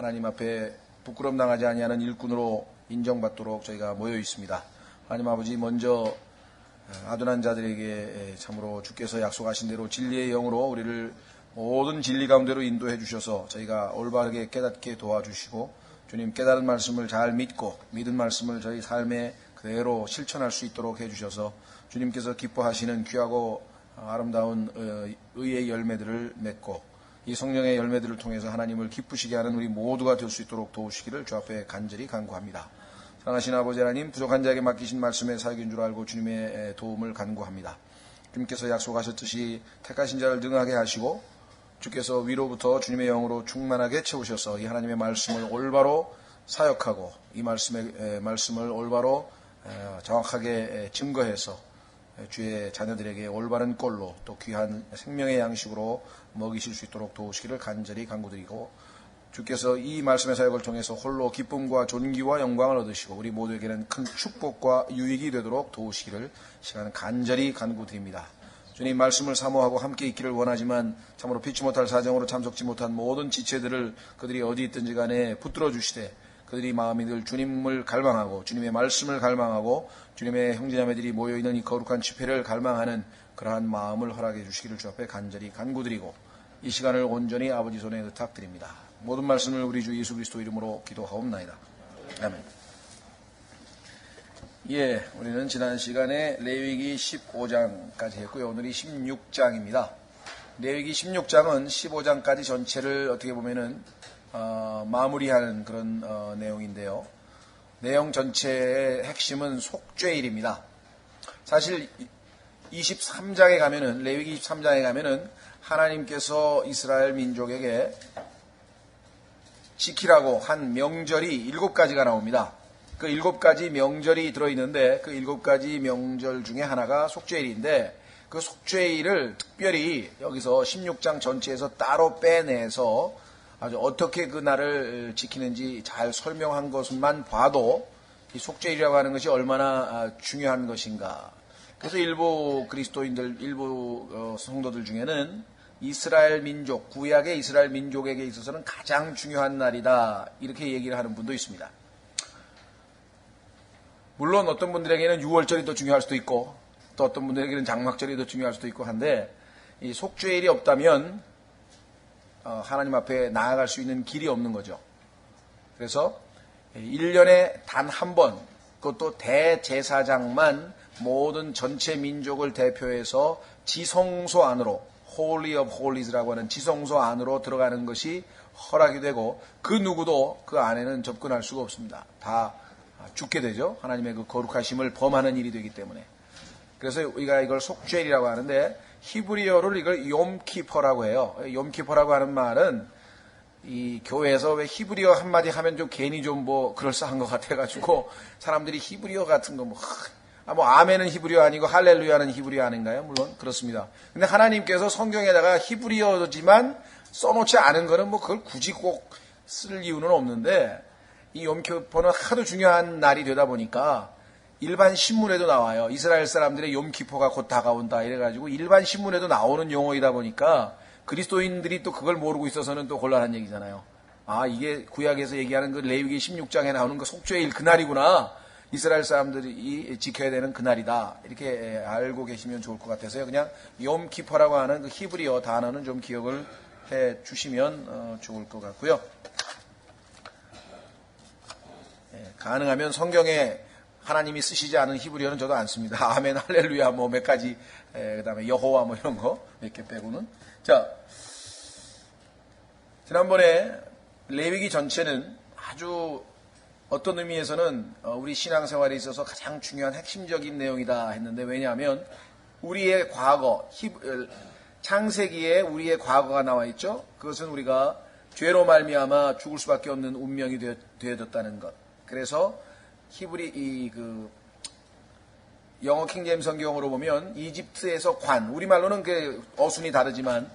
하나님 앞에 부끄럼 당하지 아니하는 일꾼으로 인정받도록 저희가 모여 있습니다. 하나님 아버지, 먼저 아둔한 자들에게 참으로 주께서 약속하신 대로 진리의 영으로 우리를 모든 진리 가운데로 인도해 주셔서 저희가 올바르게 깨닫게 도와주시고, 주님 깨달은 말씀을 잘 믿고 믿은 말씀을 저희 삶에 그대로 실천할 수 있도록 해주셔서 주님께서 기뻐하시는 귀하고 아름다운 의의 열매들을 맺고 이 성령의 열매들을 통해서 하나님을 기쁘시게 하는 우리 모두가 될 수 있도록 도우시기를 주 앞에 간절히 간구합니다. 사랑하신 아버지 하나님, 부족한 자에게 맡기신 말씀의 사역인 줄 알고 주님의 도움을 간구합니다. 주님께서 약속하셨듯이 택하신 자를 능하게 하시고 주께서 위로부터 주님의 영으로 충만하게 채우셔서 이 하나님의 말씀을 올바로 사역하고 이 말씀을 올바로 정확하게 증거해서 주의 자녀들에게 올바른 꼴로 또 귀한 생명의 양식으로 먹이실 수 있도록 도우시기를 간절히 간구드리고, 주께서 이 말씀의 사역을 통해서 홀로 기쁨과 존귀와 영광을 얻으시고 우리 모두에게는 큰 축복과 유익이 되도록 도우시기를 시간 간절히 간구드립니다. 주님, 말씀을 사모하고 함께 있기를 원하지만 참으로 피치 못할 사정으로 참석지 못한 모든 지체들을 그들이 어디 있든지 간에 붙들어 주시되, 그들이 마음이 늘 주님을 갈망하고 주님의 말씀을 갈망하고 주님의 형제자매들이 모여있는 이 거룩한 집회를 갈망하는 그러한 마음을 허락해 주시기를 주 앞에 간절히 간구드리고, 이 시간을 온전히 아버지 손에 의탁드립니다. 모든 말씀을 우리 주 예수 그리스도 이름으로 기도하옵나이다. 아멘. 우리는 지난 시간에 레위기 15장까지 했고요. 오늘이 16장입니다. 레위기 16장은 15장까지 전체를 어떻게 보면은 마무리하는 그런 내용인데요. 내용 전체의 핵심은 속죄일입니다. 사실 23장에 가면은, 레위기 23장에 가면은 하나님께서 이스라엘 민족에게 지키라고 한 명절이 7가지가 나옵니다. 그 7가지 명절이 들어있는데 그 7가지 명절 중에 하나가 속죄일인데, 그 속죄일을 특별히 여기서 16장 전체에서 따로 빼내서 아주 어떻게 그 날을 지키는지 잘 설명한 것만 봐도 이 속죄일이라고 하는 것이 얼마나 중요한 것인가. 그래서 일부 그리스도인들, 일부 성도들 중에는 이스라엘 민족, 구약의 이스라엘 민족에게 있어서는 가장 중요한 날이다, 이렇게 얘기를 하는 분도 있습니다. 물론 어떤 분들에게는 6월절이 더 중요할 수도 있고 또 어떤 분들에게는 장막절이 더 중요할 수도 있고 한데, 이 속죄일이 없다면 하나님 앞에 나아갈 수 있는 길이 없는 거죠. 그래서 1년에 단 한 번, 그것도 대제사장만 모든 전체 민족을 대표해서 지성소 안으로, Holy of Holies라고 하는 지성소 안으로 들어가는 것이 허락이 되고, 그 누구도 그 안에는 접근할 수가 없습니다. 다 죽게 되죠. 하나님의 그 거룩하심을 범하는 일이 되기 때문에. 그래서 우리가 이걸 속죄일이라고 하는데, 히브리어를 이걸 욤키퍼라고 해요. 욤키퍼라고 하는 말은 이 교회에서 왜 히브리어 한마디 하면 좀 괜히 좀 그럴싸한 것 같아가지고 사람들이 히브리어 같은 거 아멘은 히브리어 아니고 할렐루야는 히브리어 아닌가요? 물론 그렇습니다. 근데 하나님께서 성경에다가 히브리어지만 써놓지 않은 거는 그걸 굳이 꼭 쓸 이유는 없는데, 이 욤키퍼는 하도 중요한 날이 되다 보니까 일반 신문에도 나와요. 이스라엘 사람들의 욤키퍼가 곧 다가온다 이래가지고 일반 신문에도 나오는 용어이다 보니까 그리스도인들이 또 그걸 모르고 있어서는 또 곤란한 얘기잖아요. 이게 구약에서 얘기하는 그 레위기 16장에 나오는 그 속죄일 그날이구나, 이스라엘 사람들이 지켜야 되는 그날이다, 이렇게 알고 계시면 좋을 것 같아서요. 그냥 욤키퍼라고 하는 그 히브리어 단어는 좀 기억을 해 주시면 좋을 것 같고요. 가능하면 성경에 하나님이 쓰시지 않은 히브리어는 저도 안 씁니다. 아멘, 할렐루야 몇 가지, 그 다음에 여호와 이런 거 몇 개 빼고는. 자, 지난번에 레위기 전체는 아주 어떤 의미에서는 우리 신앙생활에 있어서 가장 중요한 핵심적인 내용이다 했는데, 왜냐하면 우리의 과거, 창세기에 우리의 과거가 나와 있죠. 그것은 우리가 죄로 말미암아 죽을 수밖에 없는 운명이 되어졌다는 것. 그래서 영어 킹제임스 성경으로 보면 이집트에서 우리말로는 그 어순이 다르지만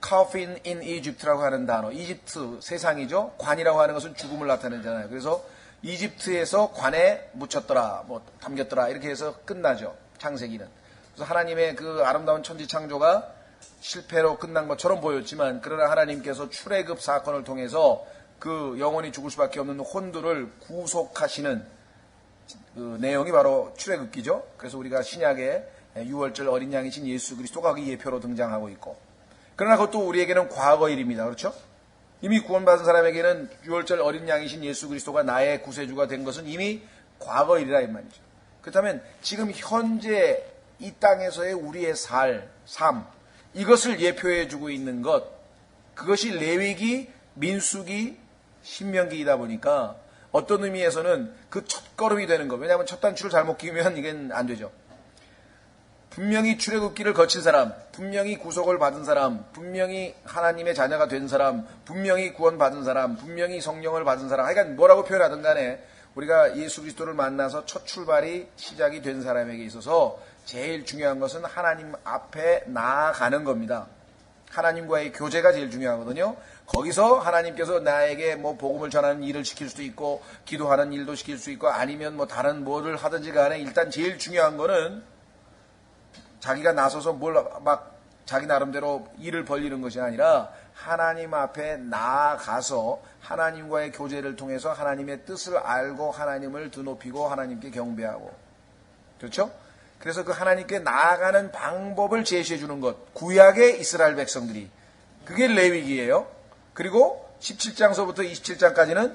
coffin in Egypt라고 하는 단어, 이집트 세상이죠. 관이라고 하는 것은 죽음을 나타내잖아요. 그래서 이집트에서 관에 묻혔더라, 담겼더라, 이렇게 해서 끝나죠, 창세기는. 그래서 하나님의 그 아름다운 천지 창조가 실패로 끝난 것처럼 보였지만, 그러나 하나님께서 출애굽 사건을 통해서 그 영원히 죽을 수밖에 없는 혼들을 구속하시는 그 내용이 바로 출애굽기죠. 그래서 우리가 신약에 유월절 어린 양이신 예수 그리스도가 그 예표로 등장하고 있고, 그러나 그것도 우리에게는 과거 일입니다. 그렇죠? 이미 구원받은 사람에게는 유월절 어린 양이신 예수 그리스도가 나의 구세주가 된 것은 이미 과거 일이라 이 말이죠. 그렇다면 지금 현재 이 땅에서의 우리의 삶, 이것을 예표해 주고 있는 것, 그것이 레위기, 민수기, 신명기이다 보니까 어떤 의미에서는 그 첫걸음이 되는 것. 왜냐하면 첫 단추를 잘못 끼우면 이건 안 되죠. 분명히 출애굽기를 거친 사람, 분명히 구속을 받은 사람, 분명히 하나님의 자녀가 된 사람, 분명히 구원받은 사람, 분명히 성령을 받은 사람, 하여간 뭐라고 표현하든 간에 우리가 예수 그리스도를 만나서 첫 출발이 시작이 된 사람에게 있어서 제일 중요한 것은 하나님 앞에 나아가는 겁니다. 하나님과의 교제가 제일 중요하거든요. 거기서 하나님께서 나에게 뭐 복음을 전하는 일을 시킬 수도 있고, 기도하는 일도 시킬 수 있고, 아니면 뭐 다른 뭐를 하든지 간에 일단 제일 중요한 거는 자기가 나서서 뭘 막 자기 나름대로 일을 벌리는 것이 아니라 하나님 앞에 나아가서 하나님과의 교제를 통해서 하나님의 뜻을 알고 하나님을 드높이고 하나님께 경배하고, 그렇죠? 그래서 그 하나님께 나아가는 방법을 제시해 주는 것, 구약의 이스라엘 백성들이, 그게 레위기예요. 그리고 17장서부터 27장까지는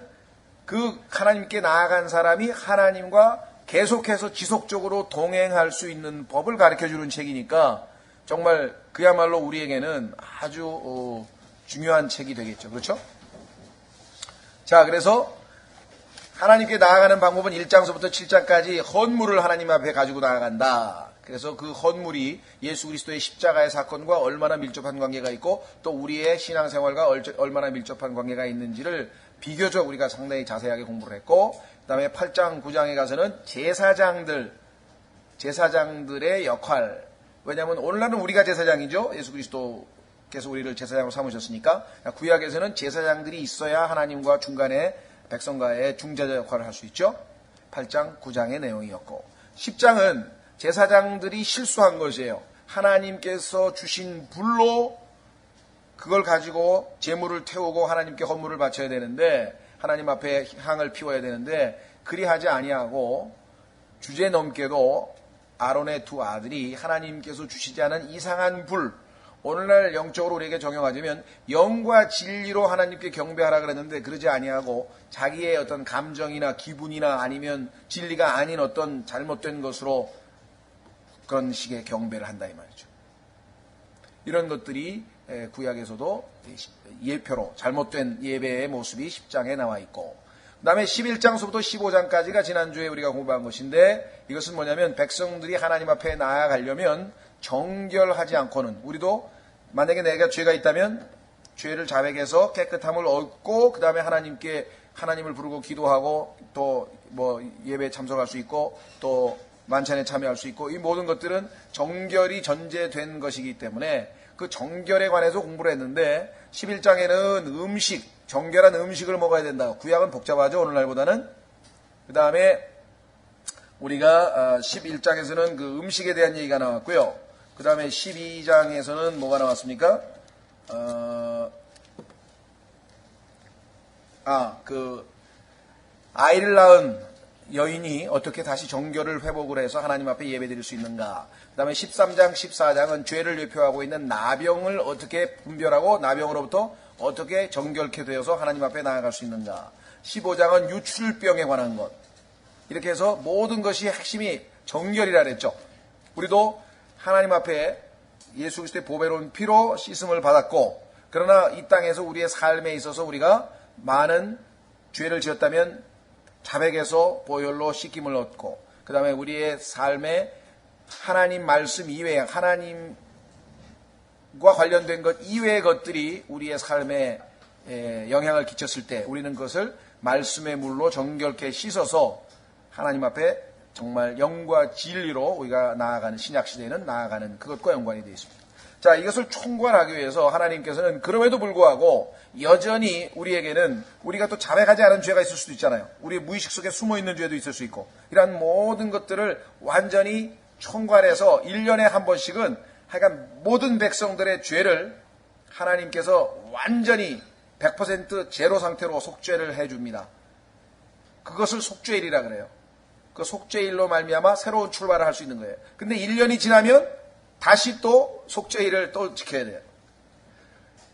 그 하나님께 나아간 사람이 하나님과 계속해서 지속적으로 동행할 수 있는 법을 가르쳐주는 책이니까 정말 그야말로 우리에게는 아주 중요한 책이 되겠죠. 그렇죠? 자, 그래서 하나님께 나아가는 방법은 1장서부터 7장까지 헌물을 하나님 앞에 가지고 나아간다. 그래서 그 헌물이 예수 그리스도의 십자가의 사건과 얼마나 밀접한 관계가 있고 또 우리의 신앙생활과 얼마나 밀접한 관계가 있는지를 비교적 우리가 상당히 자세하게 공부를 했고, 그 다음에 8장, 9장에 가서는 제사장들의 역할. 왜냐하면 오늘날은 우리가 제사장이죠. 예수 그리스도께서 우리를 제사장으로 삼으셨으니까. 구약에서는 제사장들이 있어야 하나님과 중간에 백성과의 중재자 역할을 할 수 있죠. 8장, 9장의 내용이었고, 10장은 제사장들이 실수한 것이에요. 하나님께서 주신 불로 그걸 가지고 제물을 태우고 하나님께 헌물을 바쳐야 되는데, 하나님 앞에 향을 피워야 되는데 그리하지 아니하고 주제넘게도 아론의 두 아들이 하나님께서 주시지 않은 이상한 불, 오늘날 영적으로 우리에게 적용하자면 영과 진리로 하나님께 경배하라 그랬는데 그러지 아니하고 자기의 어떤 감정이나 기분이나 아니면 진리가 아닌 어떤 잘못된 것으로 그런 식의 경배를 한다 이 말이죠. 이런 것들이 구약에서도 예표로 잘못된 예배의 모습이 10장에 나와 있고, 그 다음에 11장서부터 15장까지가 지난주에 우리가 공부한 것인데, 이것은 뭐냐면 백성들이 하나님 앞에 나아가려면 정결하지 않고는, 우리도 만약에 내가 죄가 있다면 죄를 자백해서 깨끗함을 얻고 그 다음에 하나님을 부르고 기도하고 또 뭐 예배에 참석할 수 있고 또 만찬에 참여할 수 있고, 이 모든 것들은 정결이 전제된 것이기 때문에 그 정결에 관해서 공부를 했는데 11장에는 정결한 음식을 먹어야 된다. 구약은 복잡하죠, 오늘날보다는. 그 다음에 우리가 11장에서는 그 음식에 대한 얘기가 나왔고요. 그 다음에 12장에서는 뭐가 나왔습니까? 아이를 낳은 여인이 어떻게 다시 정결을 회복을 해서 하나님 앞에 예배드릴 수 있는가. 그 다음에 13장, 14장은 죄를 예표하고 있는 나병을 어떻게 분별하고 나병으로부터 어떻게 정결케 되어서 하나님 앞에 나아갈 수 있는가. 15장은 유출병에 관한 것. 이렇게 해서 모든 것이 핵심이 정결이라 그랬죠. 우리도 하나님 앞에 예수 그리스도의 보배로운 피로 씻음을 받았고, 그러나 이 땅에서 우리의 삶에 있어서 우리가 많은 죄를 지었다면 자백에서 보혈로 씻김을 얻고, 그 다음에 우리의 삶에 하나님 말씀 이외에 하나님과 관련된 것 이외의 것들이 우리의 삶에 영향을 끼쳤을 때 우리는 그것을 말씀의 물로 정결케 씻어서 하나님 앞에 정말 영과 진리로 우리가 나아가는, 신약시대에는 나아가는 그것과 연관이 되어 있습니다. 자, 이것을 총괄하기 위해서 하나님께서는 그럼에도 불구하고 여전히 우리에게는 우리가 또 자백하지 않은 죄가 있을 수도 있잖아요. 우리 무의식 속에 숨어있는 죄도 있을 수 있고, 이러한 모든 것들을 완전히 총괄해서 1년에 한 번씩은 하여간 모든 백성들의 죄를 하나님께서 완전히 100% 제로 상태로 속죄를 해줍니다. 그것을 속죄일이라 그래요. 그 속죄일로 말미암아 새로운 출발을 할 수 있는 거예요. 근데 1년이 지나면 다시 또 속죄일을 또 지켜야 돼요.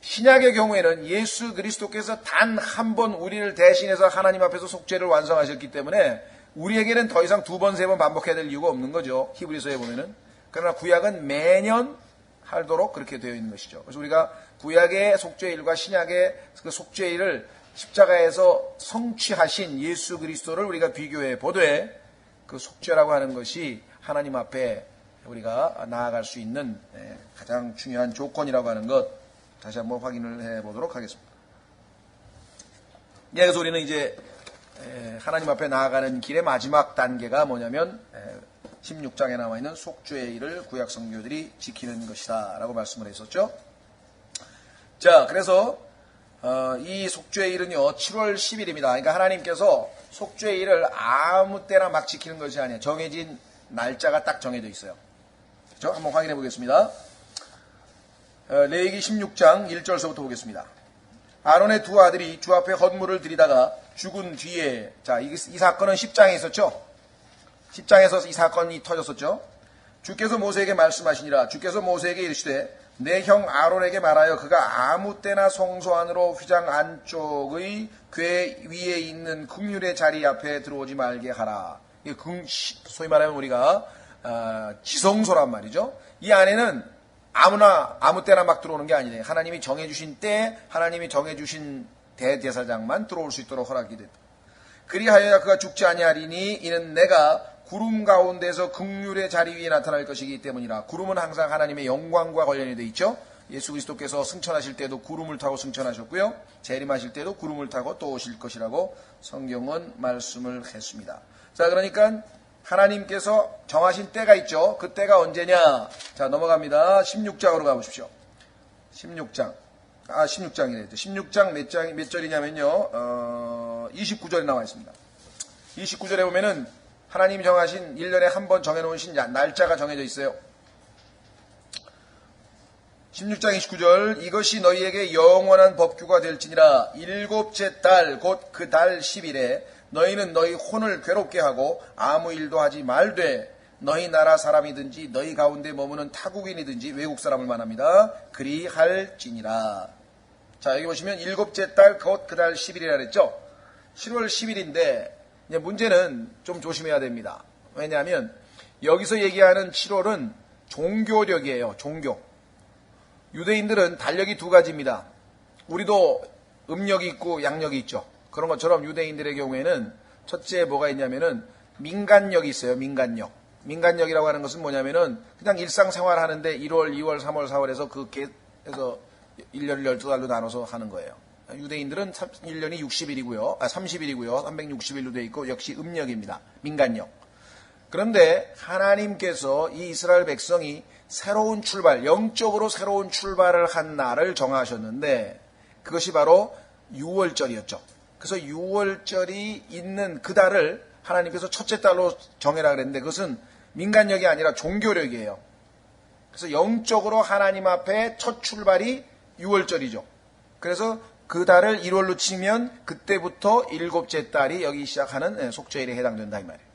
신약의 경우에는 예수 그리스도께서 단 한 번 우리를 대신해서 하나님 앞에서 속죄를 완성하셨기 때문에 우리에게는 더 이상 두 번, 세 번 반복해야 될 이유가 없는 거죠. 히브리서에 보면은. 그러나 구약은 매년 하도록 그렇게 되어 있는 것이죠. 그래서 우리가 구약의 속죄일과 신약의 그 속죄일을 십자가에서 성취하신 예수 그리스도를 우리가 비교해 보되 그 속죄라고 하는 것이 하나님 앞에 우리가 나아갈 수 있는 가장 중요한 조건이라고 하는 것 다시 한번 확인을 해 보도록 하겠습니다. 그래서 우리는 이제 하나님 앞에 나아가는 길의 마지막 단계가 뭐냐면 16장에 나와 있는 속죄의 일을 구약 성도들이 지키는 것이다 라고 말씀을 했었죠. 자, 그래서 이 속죄의 일은요 7월 10일입니다. 그러니까 하나님께서 속죄의 일을 아무 때나 막 지키는 것이 아니에요. 정해진 날짜가 딱 정해져 있어요. 그렇죠? 한번 확인해 보겠습니다. 레위기 16장 1절서부터 보겠습니다. 아론의 두 아들이 주 앞에 헌물을 드리다가 죽은 뒤에, 자, 이 사건은 10장에 있었죠? 10장에서 이 사건이 터졌었죠? 주께서 모세에게 말씀하시니라. 주께서 모세에게 이르시되 내 형 아론에게 말하여 그가 아무 때나 성소 안으로 휘장 안쪽의 궤 위에 있는 긍휼의 자리 앞에 들어오지 말게 하라. 이게 소위 말하면 우리가 지성소란 말이죠. 이 안에는 아무나 아무 때나 막 들어오는 게 아니에요. 하나님이 정해주신 때 하나님이 정해주신 대제사장만 들어올 수 있도록 허락이 됐다. 그리하여야 그가 죽지 아니하리니 이는 내가 구름 가운데서 긍휼의 자리 위에 나타날 것이기 때문이라. 구름은 항상 하나님의 영광과 관련이 되어 있죠. 예수 그리스도께서 승천하실 때도 구름을 타고 승천하셨고요. 재림하실 때도 구름을 타고 또 오실 것이라고 성경은 말씀을 했습니다. 자, 그러니까 하나님께서 정하신 때가 있죠. 그 때가 언제냐? 자, 넘어갑니다. 16장으로 가보십시오. 16장. 16장이네요. 16장 몇 절이냐면요. 29절에 나와 있습니다. 29절에 보면은 하나님이 정하신 1년에 한 번 정해놓으신 날짜가 정해져 있어요. 16장 29절 이것이 너희에게 영원한 법규가 될지니라. 일곱째 달 곧 그 달 10일에 너희는 너희 혼을 괴롭게 하고 아무 일도 하지 말되 너희 나라 사람이든지 너희 가운데 머무는 타국인이든지 외국 사람을 말합니다. 그리할지니라. 자, 여기 보시면 일곱째 달 곧 그 달 10일이라 그랬죠. 7월 10일인데 이제 문제는 좀 조심해야 됩니다. 왜냐하면 여기서 얘기하는 7월은 종교력이에요. 종교. 유대인들은 달력이 두 가지입니다. 우리도 음력이 있고 양력이 있죠. 그런 것처럼 유대인들의 경우에는 첫째 뭐가 있냐면은 민간력이 있어요. 민간력. 민간력이라고 하는 것은 뭐냐면은 그냥 일상생활 하는데 1월, 2월, 3월, 4월에서 그게에서 1년을 12달로 나눠서 하는 거예요. 유대인들은 1년이 60일이고요. 30일이고요. 360일로 되어 있고 역시 음력입니다. 민간력. 그런데 하나님께서 이 이스라엘 백성이 새로운 출발, 영적으로 새로운 출발을 한 날을 정하셨는데 그것이 바로 6월절이었죠. 그래서 6월절이 있는 그 달을 하나님께서 첫째 달로 정해라 그랬는데 그것은 민간력이 아니라 종교력이에요. 그래서 영적으로 하나님 앞에 첫 출발이 6월절이죠. 그래서 그 달을 1월로 치면 그때부터 일곱째 달이 여기 시작하는 속죄일에 해당된다 이 말이에요.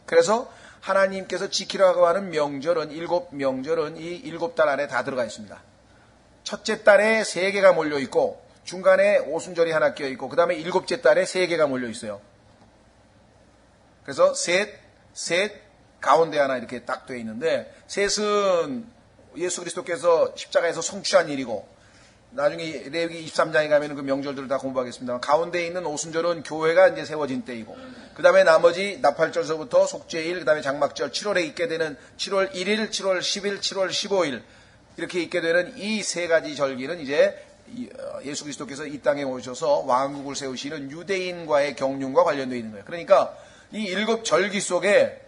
그래서 하나님께서 지키라고 하는 명절은 일곱 명절은 이 일곱 달 안에 다 들어가 있습니다. 첫째 달에 3개가 몰려 있고 중간에 오순절이 하나 끼어 있고 그 다음에 일곱째 달에 3개가 몰려 있어요. 그래서 셋 가운데 하나 이렇게 딱 되어 있는데 셋은 예수 그리스도께서 십자가에서 성취한 일이고 나중에 레위기 23장에 가면 그 명절들을 다 공부하겠습니다만 가운데 있는 오순절은 교회가 이제 세워진 때이고 그 다음에 나머지 나팔절서부터 속죄일 그 다음에 장막절 7월에 있게 되는 7월 1일, 7월 10일, 7월 15일 이렇게 있게 되는 이 세 가지 절기는 이제 예수 그리스도께서 이 땅에 오셔서 왕국을 세우시는 유대인과의 경륜과 관련되어 있는 거예요. 그러니까 이 일곱 절기 속에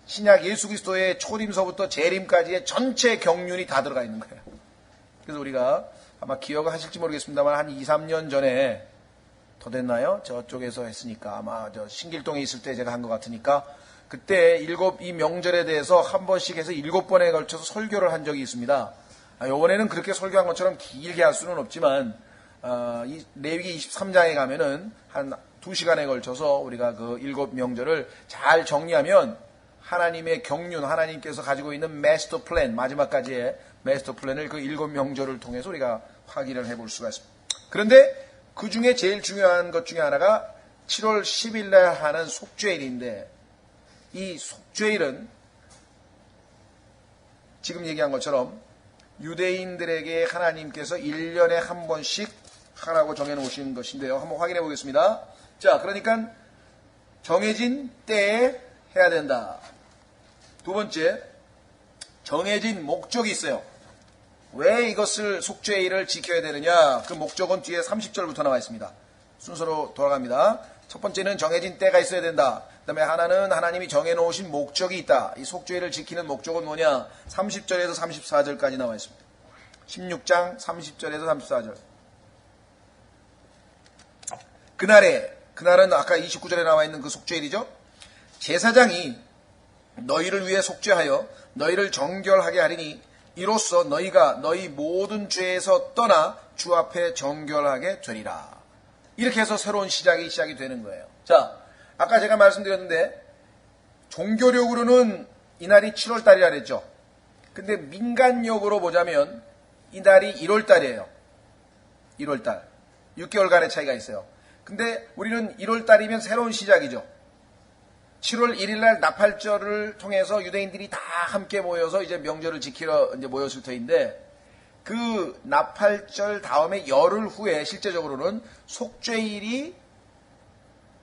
신약 예수 그리스도의 초림서부터 재림까지의 전체 경륜이 다 들어가 있는 거예요. 그래서 우리가 아마 기억하실지 모르겠습니다만 한 2, 3년 전에 더 됐나요? 저쪽에서 했으니까 아마 저 신길동에 있을 때 제가 한 것 같으니까 그때 이 명절에 대해서 한 번씩 해서 7번에 걸쳐서 설교를 한 적이 있습니다. 이번에는 그렇게 설교한 것처럼 길게 할 수는 없지만 이 레위기 23장에 가면은 한 2시간에 걸쳐서 우리가 그 7명절을 잘 정리하면 하나님의 경륜, 하나님께서 가지고 있는 마스터 플랜, 마지막까지의 마스터 플랜을 그 7명절을 통해서 우리가 확인을 해볼 수가 있습니다. 그런데 그 중에 제일 중요한 것 중에 하나가 7월 10일 날 하는 속죄일인데, 이 속죄일은 지금 얘기한 것처럼 유대인들에게 하나님께서 1년에 한 번씩 하라고 정해놓으신 것인데요. 한번 확인해 보겠습니다. 자, 그러니까 정해진 때에 해야 된다. 두 번째, 정해진 목적이 있어요. 왜 이것을 속죄일을 지켜야 되느냐? 그 목적은 뒤에 30절부터 나와 있습니다. 순서로 돌아갑니다. 첫 번째는 정해진 때가 있어야 된다. 그 다음에 하나는 하나님이 정해놓으신 목적이 있다. 이 속죄일을 지키는 목적은 뭐냐? 30절에서 34절까지 나와 있습니다. 16장 30절에서 34절. 그날은 아까 29절에 나와 있는 그 속죄일이죠. 제사장이 너희를 위해 속죄하여 너희를 정결하게 하리니 이로써 너희가 너희 모든 죄에서 떠나 주 앞에 정결하게 되리라. 이렇게 해서 새로운 시작이 되는 거예요. 자, 아까 제가 말씀드렸는데 종교력으로는 이날이 7월 달이라 그랬죠. 근데 민간력으로 보자면 이날이 1월 달이에요. 1월 달. 6개월간의 차이가 있어요. 근데 우리는 1월 달이면 새로운 시작이죠. 7월 1일 날 나팔절을 통해서 유대인들이 다 함께 모여서 이제 명절을 지키러 이제 모였을 터인데, 그 나팔절 다음에 열흘 후에 실제적으로는 속죄일이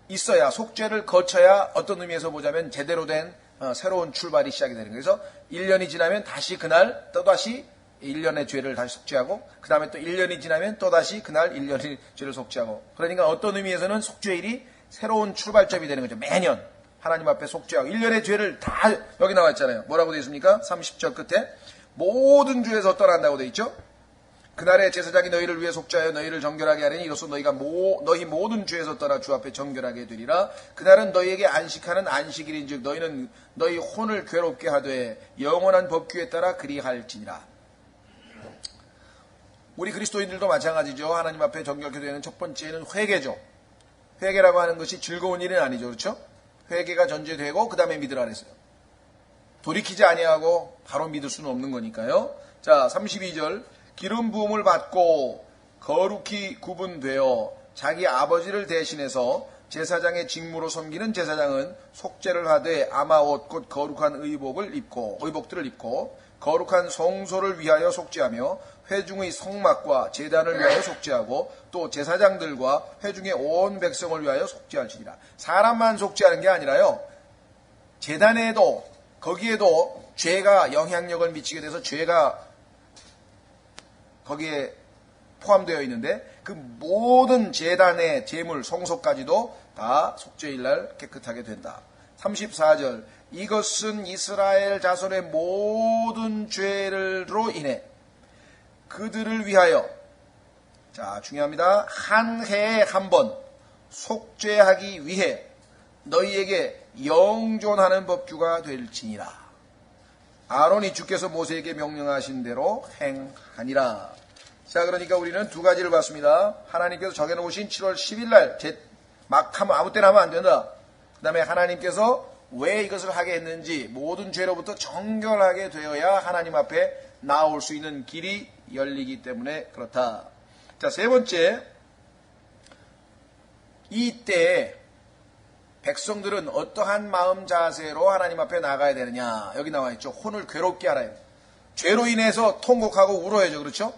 있어야, 속죄를 거쳐야 어떤 의미에서 보자면 제대로 된 새로운 출발이 시작이 되는 거예요. 그래서 1년이 지나면 다시 그날 또다시 1년의 죄를 다시 속죄하고, 그 다음에 또 1년이 지나면 또다시 그날 1년의 죄를 속죄하고, 그러니까 어떤 의미에서는 속죄일이 새로운 출발점이 되는 거죠. 매년 하나님 앞에 속죄하고 1년의 죄를 다, 여기 나와 있잖아요. 뭐라고 되어 있습니까? 30절 끝에 모든 죄에서 떠난다고 되어 있죠. 그날에 제사장이 너희를 위해 속죄하여 너희를 정결하게 하리니 이로써 너희가 너희 모든 죄에서 떠나 주 앞에 정결하게 되리라. 그날은 너희에게 안식하는 안식일인즉 너희는 너희 혼을 괴롭게 하되 영원한 법규에 따라 그리할지니라. 우리 그리스도인들도 마찬가지죠. 하나님 앞에 정결케 되는 첫 번째는 회개죠. 회개라고 하는 것이 즐거운 일은 아니죠. 그렇죠? 회개가 전제되고 그 다음에 믿으라 그랬어요. 돌이키지 아니하고 바로 믿을 수는 없는 거니까요. 자, 32절. 기름 부음을 받고 거룩히 구분되어 자기 아버지를 대신해서 제사장의 직무로 섬기는 제사장은 속죄를 하되 아마옷 곧 거룩한 의복들을 입고 거룩한 성소를 위하여 속죄하며 회중의 성막과 제단을 위하여 속죄하고 또 제사장들과 회중의 온 백성을 위하여 속죄할지니라. 사람만 속죄하는 게 아니라요, 제단에도 거기에도 죄가 영향력을 미치게 돼서 죄가 거기에 포함되어 있는데 그 모든 제단의 제물 성소까지도 다 속죄일날 깨끗하게 된다. 34절. 이것은 이스라엘 자손의 모든 죄로 인해 그들을 위하여, 자, 중요합니다. 한 해에 한 번 속죄하기 위해 너희에게 영존하는 법규가 될지니라. 아론이 주께서 모세에게 명령하신 대로 행하니라. 자, 그러니까 우리는 두 가지를 봤습니다. 하나님께서 정해놓으신 7월 10일 날 막 하면 아무 때나 하면 안 된다. 그 다음에 하나님께서 왜 이것을 하게 했는지, 모든 죄로부터 정결하게 되어야 하나님 앞에 나올 수 있는 길이 열리기 때문에 그렇다. 자, 세 번째, 이때 백성들은 어떠한 마음 자세로 하나님 앞에 나가야 되느냐. 여기 나와 있죠. 혼을 괴롭게 하라. 죄로 인해서 통곡하고 울어야죠. 그렇죠?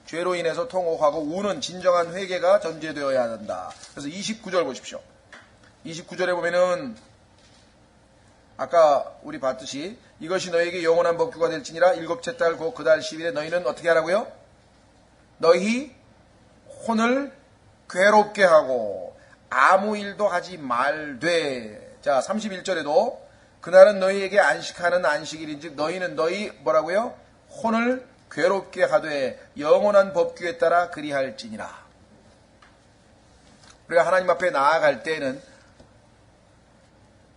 죄로 인해서 통곡하고 우는 진정한 회개가 전제되어야 한다. 그래서 29절 보십시오. 29절에 보면은 아까 우리 봤듯이 이것이 너에게 영원한 법규가 될지니라. 일곱째 달 곧 그 달 10일에 너희는 어떻게 하라고요? 너희 혼을 괴롭게 하고 아무 일도 하지 말되. 자, 31절에도 그날은 너희에게 안식하는 안식일인즉 너희는 너희 뭐라고요? 혼을 괴롭게 하되 영원한 법규에 따라 그리할지니라. 우리가 하나님 앞에 나아갈 때는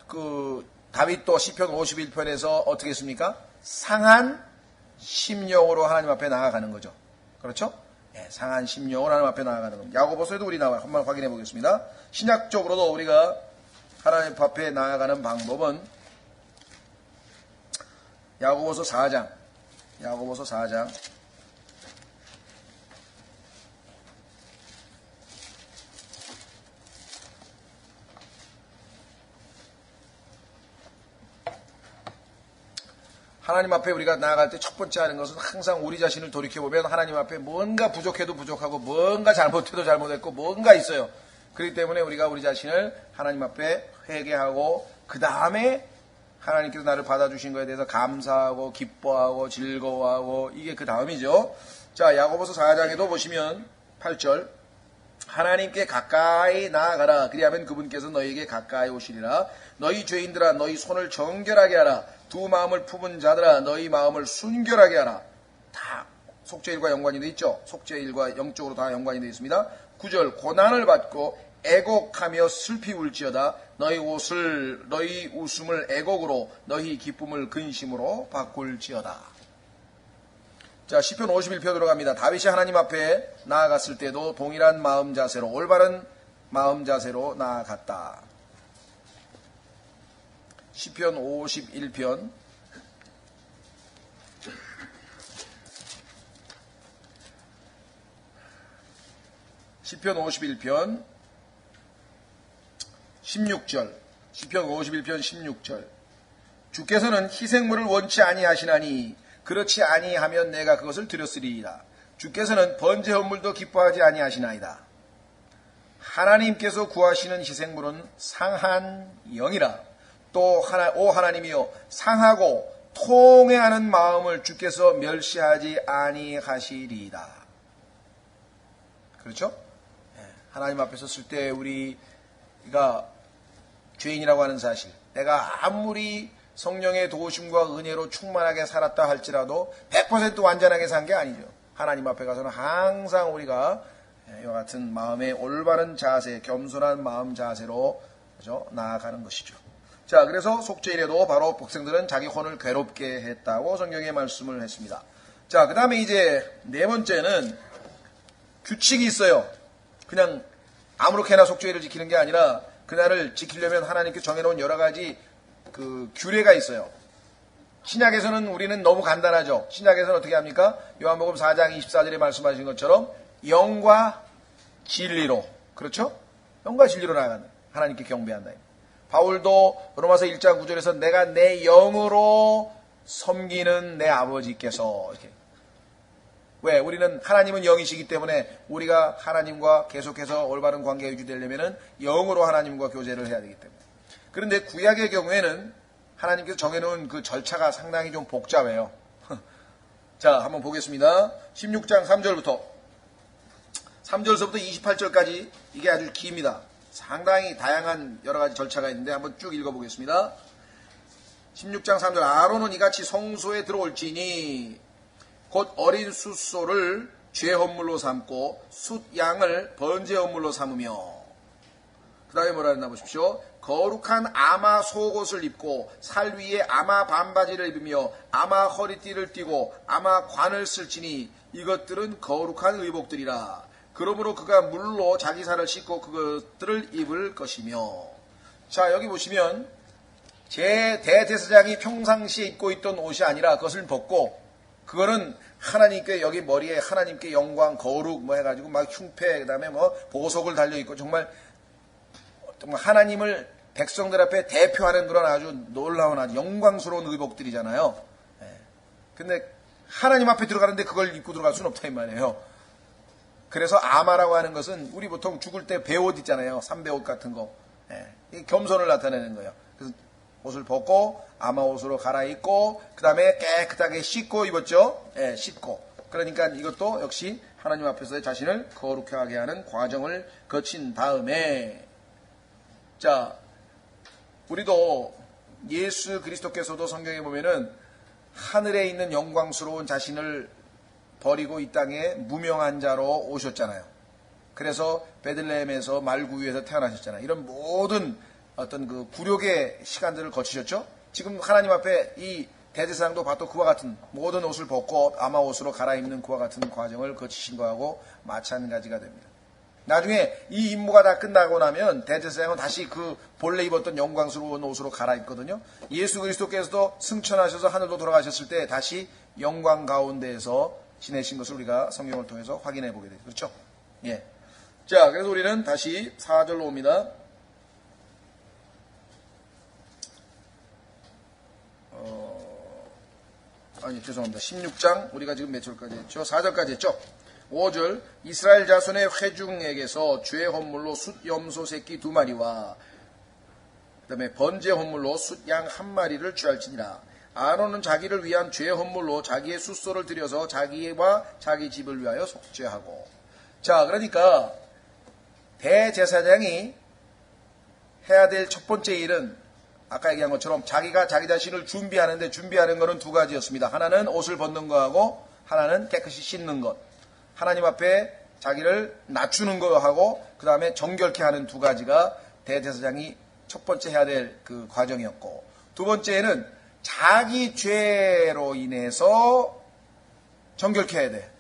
그 다윗도 시편 51편에서 어떻게 했습니까? 상한 심령으로 하나님 앞에 나아가는 거죠. 그렇죠? 상한 심령을 하나님 앞에 나아가는 겁니다. 야고보서에도 우리 나와 한번 확인해 보겠습니다. 신약적으로도 우리가 하나님 앞에 나아가는 방법은 야고보서 4장 하나님 앞에 우리가 나아갈 때 첫 번째 하는 것은 항상 우리 자신을 돌이켜보면 하나님 앞에 뭔가 부족해도 부족하고 뭔가 잘못해도 잘못했고 뭔가 있어요. 그렇기 때문에 우리가 우리 자신을 하나님 앞에 회개하고 그 다음에 하나님께서 나를 받아주신 것에 대해서 감사하고 기뻐하고 즐거워하고 이게 그 다음이죠. 자, 야고보서 4장에도 보시면 8절 하나님께 가까이 나아가라. 그리하면 그분께서 너희에게 가까이 오시리라. 너희 죄인들아 너희 손을 정결하게 하라. 두 마음을 품은 자들아 너희 마음을 순결하게 하라. 다 속죄일과 연관이 되어 있죠. 속죄일과 영적으로 다 연관이 되어 있습니다. 9절 고난을 받고 애곡하며 슬피 울지어다. 너희 웃음을 애곡으로 너희 기쁨을 근심으로 바꿀지어다. 자, 시편 51편 들어갑니다. 다윗이 하나님 앞에 나아갔을 때도 동일한 마음 자세로 올바른 마음 자세로 나아갔다. 시편 51편 시편 51편 16절 시편 51편 16절 주께서는 희생물을 원치 아니하시나니 그렇지 아니하면 내가 그것을 드렸으리이다. 주께서는 번제 헌물도 기뻐하지 아니하시나이다. 하나님께서 구하시는 희생물은 상한 영이라. 또 오 하나님이여 상하고 통회하는 마음을 주께서 멸시하지 아니하시리이다. 그렇죠? 하나님 앞에 섰을 때 우리가 죄인이라고 하는 사실, 내가 아무리 성령의 도우심과 은혜로 충만하게 살았다 할지라도 100% 완전하게 산 게 아니죠. 하나님 앞에 가서는 항상 우리가 이와 같은 마음의 올바른 자세, 겸손한 마음 자세로 그죠? 나아가는 것이죠. 자, 그래서 속죄일에도 바로 백성들은 자기 혼을 괴롭게 했다고 성경에 말씀을 했습니다. 자, 그 다음에 이제 네 번째는 규칙이 있어요. 그냥 아무렇게나 속죄일을 지키는 게 아니라 그날을 지키려면 하나님께 정해놓은 여러 가지 그 규례가 있어요. 신약에서는 우리는 너무 간단하죠. 신약에서는 어떻게 합니까? 요한복음 4장 24절에 말씀하신 것처럼 영과 진리로, 그렇죠? 영과 진리로 나아가는, 하나님께 경배한다. 바울도 로마서 1장 9절에서 내가 내 영으로 섬기는 내 아버지께서, 이렇게. 왜? 우리는 하나님은 영이시기 때문에 우리가 하나님과 계속해서 올바른 관계가 유지되려면 영으로 하나님과 교제를 해야 되기 때문에. 그런데 구약의 경우에는 하나님께서 정해놓은 그 절차가 상당히 좀 복잡해요. 자, 한번 보겠습니다. 16장 3절부터 3절서부터 28절까지 이게 아주 깁니다. 상당히 다양한 여러 가지 절차가 있는데 한번 쭉 읽어보겠습니다. 16장 3절 아론은 이같이 성소에 들어올지니 곧 어린 숫소를 죄 헌물로 삼고 숫양을 번제 헌물로 삼으며 그 다음에 뭐라 했나 보십시오. 거룩한 아마 속옷을 입고 살 위에 아마 반바지를 입으며 아마 허리띠를 띠고 아마 관을 쓸지니 이것들은 거룩한 의복들이라. 그러므로 그가 물로 자기 살을 씻고 그것들을 입을 것이며. 자, 여기 보시면 제 대제사장이 평상시에 입고 있던 옷이 아니라 그것을 벗고 그거는 하나님께 여기 머리에 하나님께 영광 거룩 뭐 해가지고 막 흉패 그다음에 뭐 보석을 달려 있고 정말 하나님을 백성들 앞에 대표하는 그런 아주 놀라운 아주 영광스러운 의복들이잖아요. 근데 하나님 앞에 들어가는데 그걸 입고 들어갈 수는 없다 이 말이에요. 그래서 아마라고 하는 것은 우리 보통 죽을 때 배옷 있잖아요. 삼배옷 같은 거. 겸손을 나타내는 거예요. 그래서 옷을 벗고 아마 옷으로 갈아입고 그 다음에 깨끗하게 씻고 입었죠. 씻고. 그러니까 이것도 역시 하나님 앞에서 자신을 거룩하게 하는 과정을 거친 다음에 자, 우리도 예수 그리스도께서도 성경에 보면은 하늘에 있는 영광스러운 자신을 버리고 이 땅에 무명한 자로 오셨잖아요. 그래서 베들레헴에서 말구유에서 태어나셨잖아요. 이런 모든 어떤 그 굴욕의 시간들을 거치셨죠. 지금 하나님 앞에 이 대제사장도 봐도 그와 같은 모든 옷을 벗고 아마 옷으로 갈아입는 그와 같은 과정을 거치신 거하고 마찬가지가 됩니다. 나중에 이 임무가 다 끝나고 나면 대제사장은 다시 그 본래 입었던 영광스러운 옷으로 갈아입거든요. 예수 그리스도께서도 승천하셔서 하늘로 돌아가셨을 때 다시 영광 가운데에서 지내신 것을 우리가 성경을 통해서 확인해 보게 되죠. 그렇죠? 예. 자, 그래서 우리는 다시 4절로 옵니다. 죄송합니다. 16장, 우리가 지금 몇 절까지 했죠? 4절까지 했죠? 5절, 이스라엘 자손의 회중에게서 죄 헌물로 숫 염소 새끼 2마리와 그 다음에 번제 헌물로 숫 양 1마리를 취할지니라. 아론은 자기를 위한 죄 헌물로 자기의 숫소를 들여서 자기와 자기 집을 위하여 속죄하고. 자, 그러니까 대제사장이 해야 될 첫 번째 일은 아까 얘기한 것처럼 자기가 자기 자신을 준비하는데 준비하는 것은 두 가지였습니다. 하나는 옷을 벗는 거하고 하나는 깨끗이 씻는 것. 하나님 앞에 자기를 낮추는 거하고 그 다음에 정결케 하는 두 가지가 대제사장이 첫 번째 해야 될 그 과정이었고, 두 번째는 자기 죄로 인해서 정결케 해야 돼.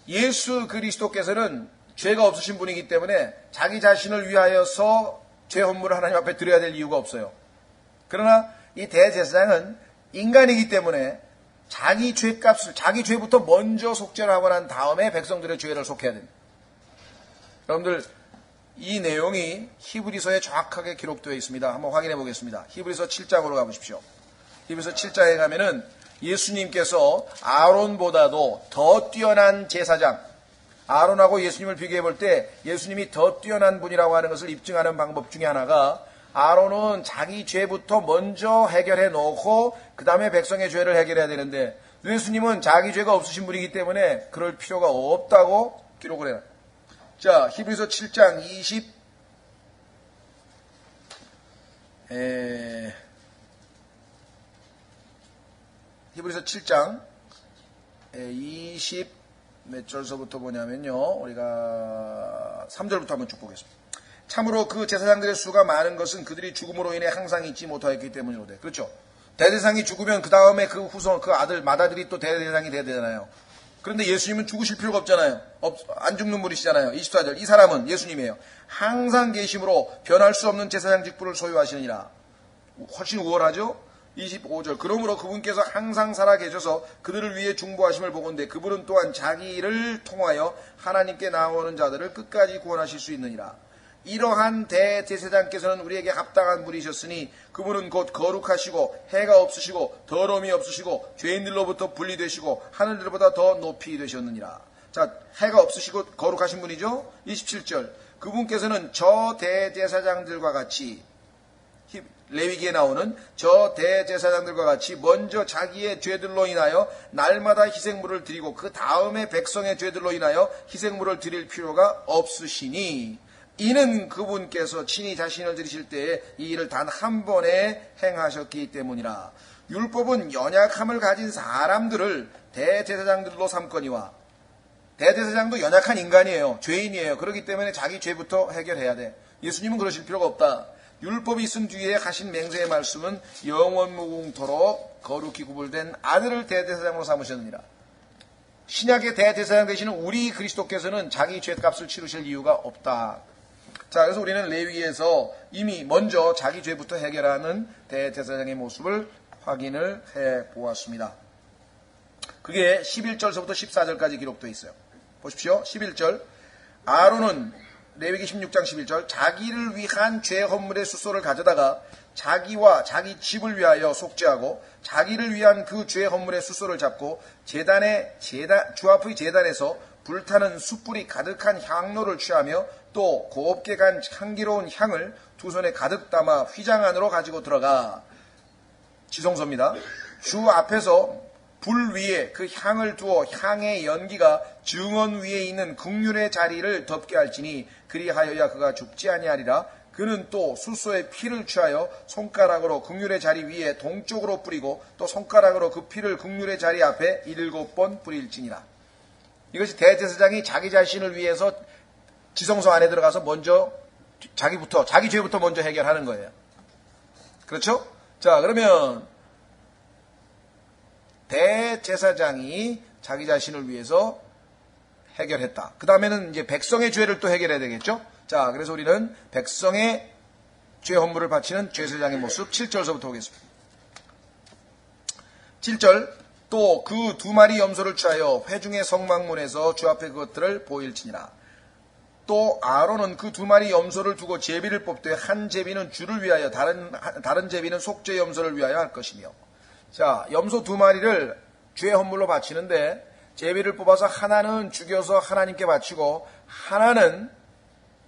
예수 그리스도께서는 죄가 없으신 분이기 때문에 자기 자신을 위하여서 죄 헌물을 하나님 앞에 드려야 될 이유가 없어요. 그러나 이 대제사장은 인간이기 때문에 자기 죄값을, 자기 죄부터 먼저 속죄를 하고 난 다음에 백성들의 죄를 속해야 됩니다. 여러분들, 이 내용이 히브리서에 정확하게 기록되어 있습니다. 한번 확인해 보겠습니다. 히브리서 7장으로 가보십시오. 히브리서 7장에 가면은 예수님께서 아론보다도 더 뛰어난 제사장, 아론하고 예수님을 비교해 볼 때 예수님이 더 뛰어난 분이라고 하는 것을 입증하는 방법 중에 하나가, 아론은 자기 죄부터 먼저 해결해 놓고 그 다음에 백성의 죄를 해결해야 되는데 예수님은 자기 죄가 없으신 분이기 때문에 그럴 필요가 없다고 기록을 해요. 자, 히브리서 7장 히브리서 7장 20 몇 절서부터 보냐면요, 우리가 3절부터 한번 쭉 보겠습니다. 참으로 그 제사장들의 수가 많은 것은 그들이 죽음으로 인해 항상 잊지 못하였기 때문이로되. 그렇죠? 대제사장이 죽으면 그 다음에 그 후손, 그 아들, 맏아들이 또 대제사장이 돼야 되잖아요. 그런데 예수님은 죽으실 필요가 없잖아요. 안 죽는 분이시잖아요. 24절, 이 사람은 예수님이에요. 항상 계심으로 변할 수 없는 제사장 직분을 소유하시느니라. 훨씬 우월하죠? 25절, 그러므로 그분께서 항상 살아계셔서 그들을 위해 중보하심을 보건대 그분은 또한 자기를 통하여 하나님께 나오는 자들을 끝까지 구원하실 수 있느니라. 이러한 대제사장께서는 우리에게 합당한 분이셨으니 그분은 곧 거룩하시고 해가 없으시고 더러움이 없으시고 죄인들로부터 분리되시고 하늘들보다 더 높이 되셨느니라. 자, 해가 없으시고 거룩하신 분이죠. 27절, 그분께서는 저 대제사장들과 같이, 레위기에 나오는 저 대제사장들과 같이 먼저 자기의 죄들로 인하여 날마다 희생물을 드리고 그 다음에 백성의 죄들로 인하여 희생물을 드릴 필요가 없으시니 이는 그분께서 친히 자신을 드리실 때에 이 일을 단 한 번에 행하셨기 때문이라. 율법은 연약함을 가진 사람들을 대제사장들로 삼거니와, 대제사장도 연약한 인간이에요. 죄인이에요. 그렇기 때문에 자기 죄부터 해결해야 돼. 예수님은 그러실 필요가 없다. 율법이 있은 뒤에 하신 맹세의 말씀은 영원무궁토록 거룩히 구별된 아들을 대제사장으로 삼으셨느니라. 신약의 대제사장 되시는 우리 그리스도께서는 자기 죄값을 치르실 이유가 없다. 자, 그래서 우리는 레위기에서 이미 먼저 자기 죄부터 해결하는 대제사장의 모습을 확인을 해 보았습니다. 그게 11절서부터 14절까지 기록되어 있어요. 보십시오. 11절, 아론은 레위기 16장 11절, 자기를 위한 죄 헌물의 숫소를 가져다가 자기와 자기 집을 위하여 속죄하고 자기를 위한 그 죄 헌물의 숫소를 잡고 주 앞의 제단에서 불타는 숯불이 가득한 향로를 취하며 또 곱게 간 향기로운 향을 두 손에 가득 담아 휘장 안으로 가지고 들어가. 지성소입니다. 주 앞에서 불 위에 그 향을 두어 향의 연기가 증언 위에 있는 긍휼의 자리를 덮게 할지니 그리하여야 그가 죽지 아니하리라. 그는 또 숫소의 피를 취하여 손가락으로 긍휼의 자리 위에 동쪽으로 뿌리고 또 손가락으로 그 피를 긍휼의 자리 앞에 7번 뿌릴지니라. 이것이 대제사장이 자기 자신을 위해서 지성소 안에 들어가서 먼저 자기 죄부터 먼저 해결하는 거예요. 그렇죠? 자, 그러면 대제사장이 자기 자신을 위해서 해결했다. 그 다음에는 이제 백성의 죄를 또 해결해야 되겠죠. 자, 그래서 우리는 백성의 죄 헌물을 바치는 제사장의 모습 7절서부터 보겠습니다. 7절 또 그 두 마리 염소를 취하여 회중의 성막문에서 주 앞에 그것들을 보일지니라. 또 아론은 그 두 마리 염소를 두고 제비를 뽑되 한 제비는 주를 위하여 다른 제비는 속죄 염소를 위하여 할 것이며. 자, 염소 두 마리를 죄 헌물로 바치는데 제비를 뽑아서 하나는 죽여서 하나님께 바치고 하나는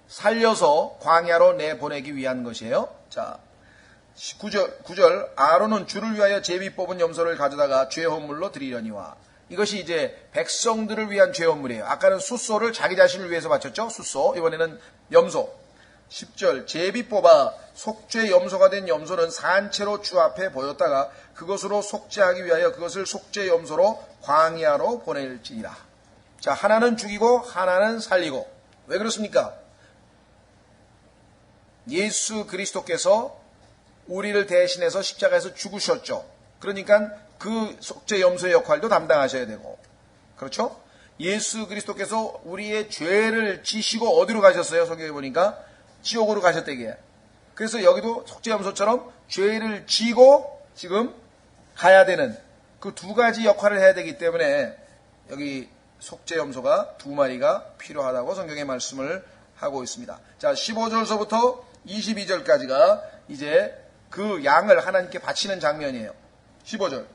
살려서 광야로 내보내기 위한 것이에요. 자, 9절 아론은 주를 위하여 제비 뽑은 염소를 가져다가 죄 헌물로 드리려니와. 이것이 이제 백성들을 위한 죄 헌물이에요. 아까는 숫소를 자기 자신을 위해서 바쳤죠. 숫소. 이번에는 염소. 10절 제비 뽑아 속죄 염소가 된 염소는 산채로 주 앞에 보였다가 그것으로 속죄하기 위하여 그것을 속죄 염소로 광야로 보낼지니라. 자, 하나는 죽이고 하나는 살리고. 왜 그렇습니까? 예수 그리스도께서 우리를 대신해서 십자가에서 죽으셨죠. 그러니까 그 속죄 염소의 역할도 담당하셔야 되고, 그렇죠? 예수 그리스도께서 우리의 죄를 지시고 어디로 가셨어요? 성경에 보니까 지옥으로 가셨대게. 그래서 여기도 속죄 염소처럼 죄를 지고 지금 가야 되는 그 두 가지 역할을 해야 되기 때문에 여기 속죄 염소가 두 마리가 필요하다고 성경의 말씀을 하고 있습니다. 자, 15절서부터 22절까지가 이제 그 양을 하나님께 바치는 장면이에요. 15절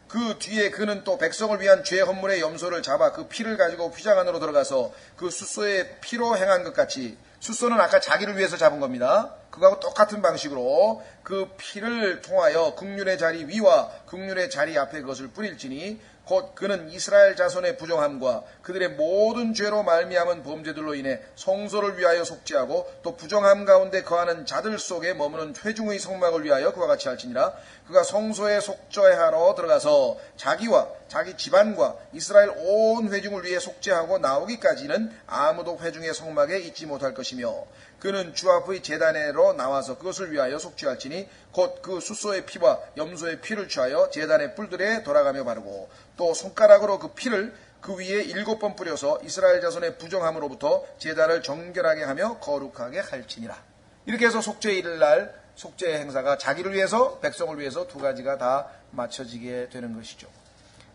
그 뒤에 그는 또 백성을 위한 죄 헌물의 염소를 잡아 그 피를 가지고 휘장 안으로 들어가서 그 숫소의 피로 행한 것 같이, 숫소는 아까 자기를 위해서 잡은 겁니다. 그거하고 똑같은 방식으로 그 피를 통하여 긍휼의 자리 위와 긍휼의 자리 앞에 그것을 뿌릴지니 곧 그는 이스라엘 자손의 부정함과 그들의 모든 죄로 말미암은 범죄들로 인해 성소를 위하여 속죄하고 또 부정함 가운데 거하는 자들 속에 머무는 회중의 성막을 위하여 그와 같이 할지니라. 그가 성소에 속죄하러 들어가서 자기와 자기 집안과 이스라엘 온 회중을 위해 속죄하고 나오기까지는 아무도 회중의 성막에 있지 못할 것이며 그는 주 앞의 제단으로 나와서 그것을 위하여 속죄할지니 곧 그 숫소의 피와 염소의 피를 취하여 제단의 뿔들에 돌아가며 바르고 또 손가락으로 그 피를 그 위에 7번 뿌려서 이스라엘 자손의 부정함으로부터 제단을 정결하게 하며 거룩하게 할지니라. 이렇게 해서 속죄일을 날 속죄 행사가 자기를 위해서 백성을 위해서 두 가지가 다 맞춰지게 되는 것이죠.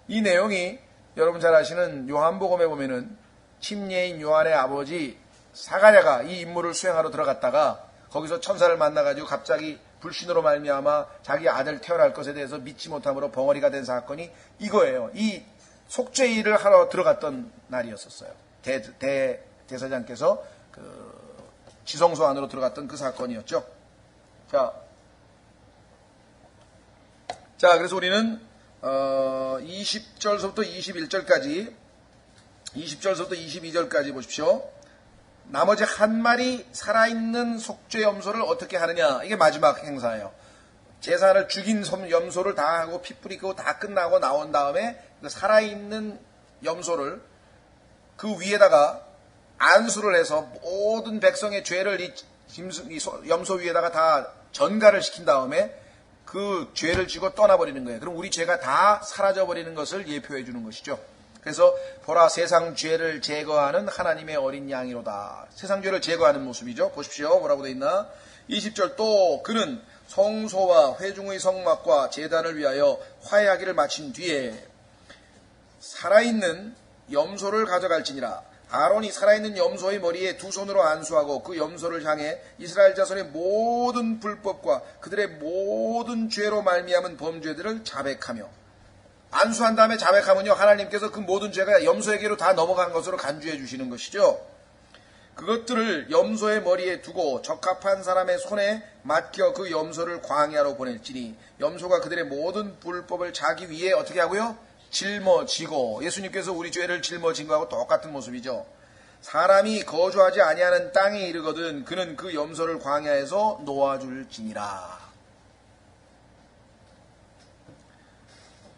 이 내용이 여러분 잘 아시는 요한복음에 보면은 침례인 요한의 아버지 사가랴가 이 임무를 수행하러 들어갔다가 거기서 천사를 만나가지고 갑자기 불신으로 말미암아 자기 아들 태어날 것에 대해서 믿지 못함으로 벙어리가 된 사건이 이거예요. 이 속죄일을 하러 들어갔던 날이었었어요. 대제사장께서 그 지성소 안으로 들어갔던 그 사건이었죠. 자, 그래서 우리는 20절서부터 21절까지, 20절서부터 22절까지 보십시오. 나머지 한 마리 살아있는 속죄 염소를 어떻게 하느냐. 이게 마지막 행사예요. 제사를 죽인 염소를 다 하고 피 뿌리고 다 끝나고 나온 다음에 그 살아있는 염소를 그 위에다가 안수를 해서 모든 백성의 죄를 이 염소 위에다가 다 전가를 시킨 다음에 그 죄를 지고 떠나버리는 거예요. 그럼 우리 죄가 다 사라져버리는 것을 예표해 주는 것이죠. 그래서 보라 세상 죄를 제거하는 하나님의 어린 양이로다. 세상 죄를 제거하는 모습이죠. 보십시오. 뭐라고 되어 있나? 20절 또 그는 성소와 회중의 성막과 제단을 위하여 화해하기를 마친 뒤에 살아있는 염소를 가져갈지니라. 아론이 살아있는 염소의 머리에 두 손으로 안수하고 그 염소를 향해 이스라엘 자손의 모든 불법과 그들의 모든 죄로 말미암은 범죄들을 자백하며, 안수한 다음에 자백하면요 하나님께서 그 모든 죄가 염소에게로 다 넘어간 것으로 간주해 주시는 것이죠. 그것들을 염소의 머리에 두고 적합한 사람의 손에 맡겨 그 염소를 광야로 보낼지니 염소가 그들의 모든 불법을 자기 위에 어떻게 하고요? 짊어지고, 예수님께서 우리 죄를 짊어진 거하고 똑같은 모습이죠. 사람이 거주하지 아니하는 땅에 이르거든 그는 그 염소를 광야에서 놓아줄지니라.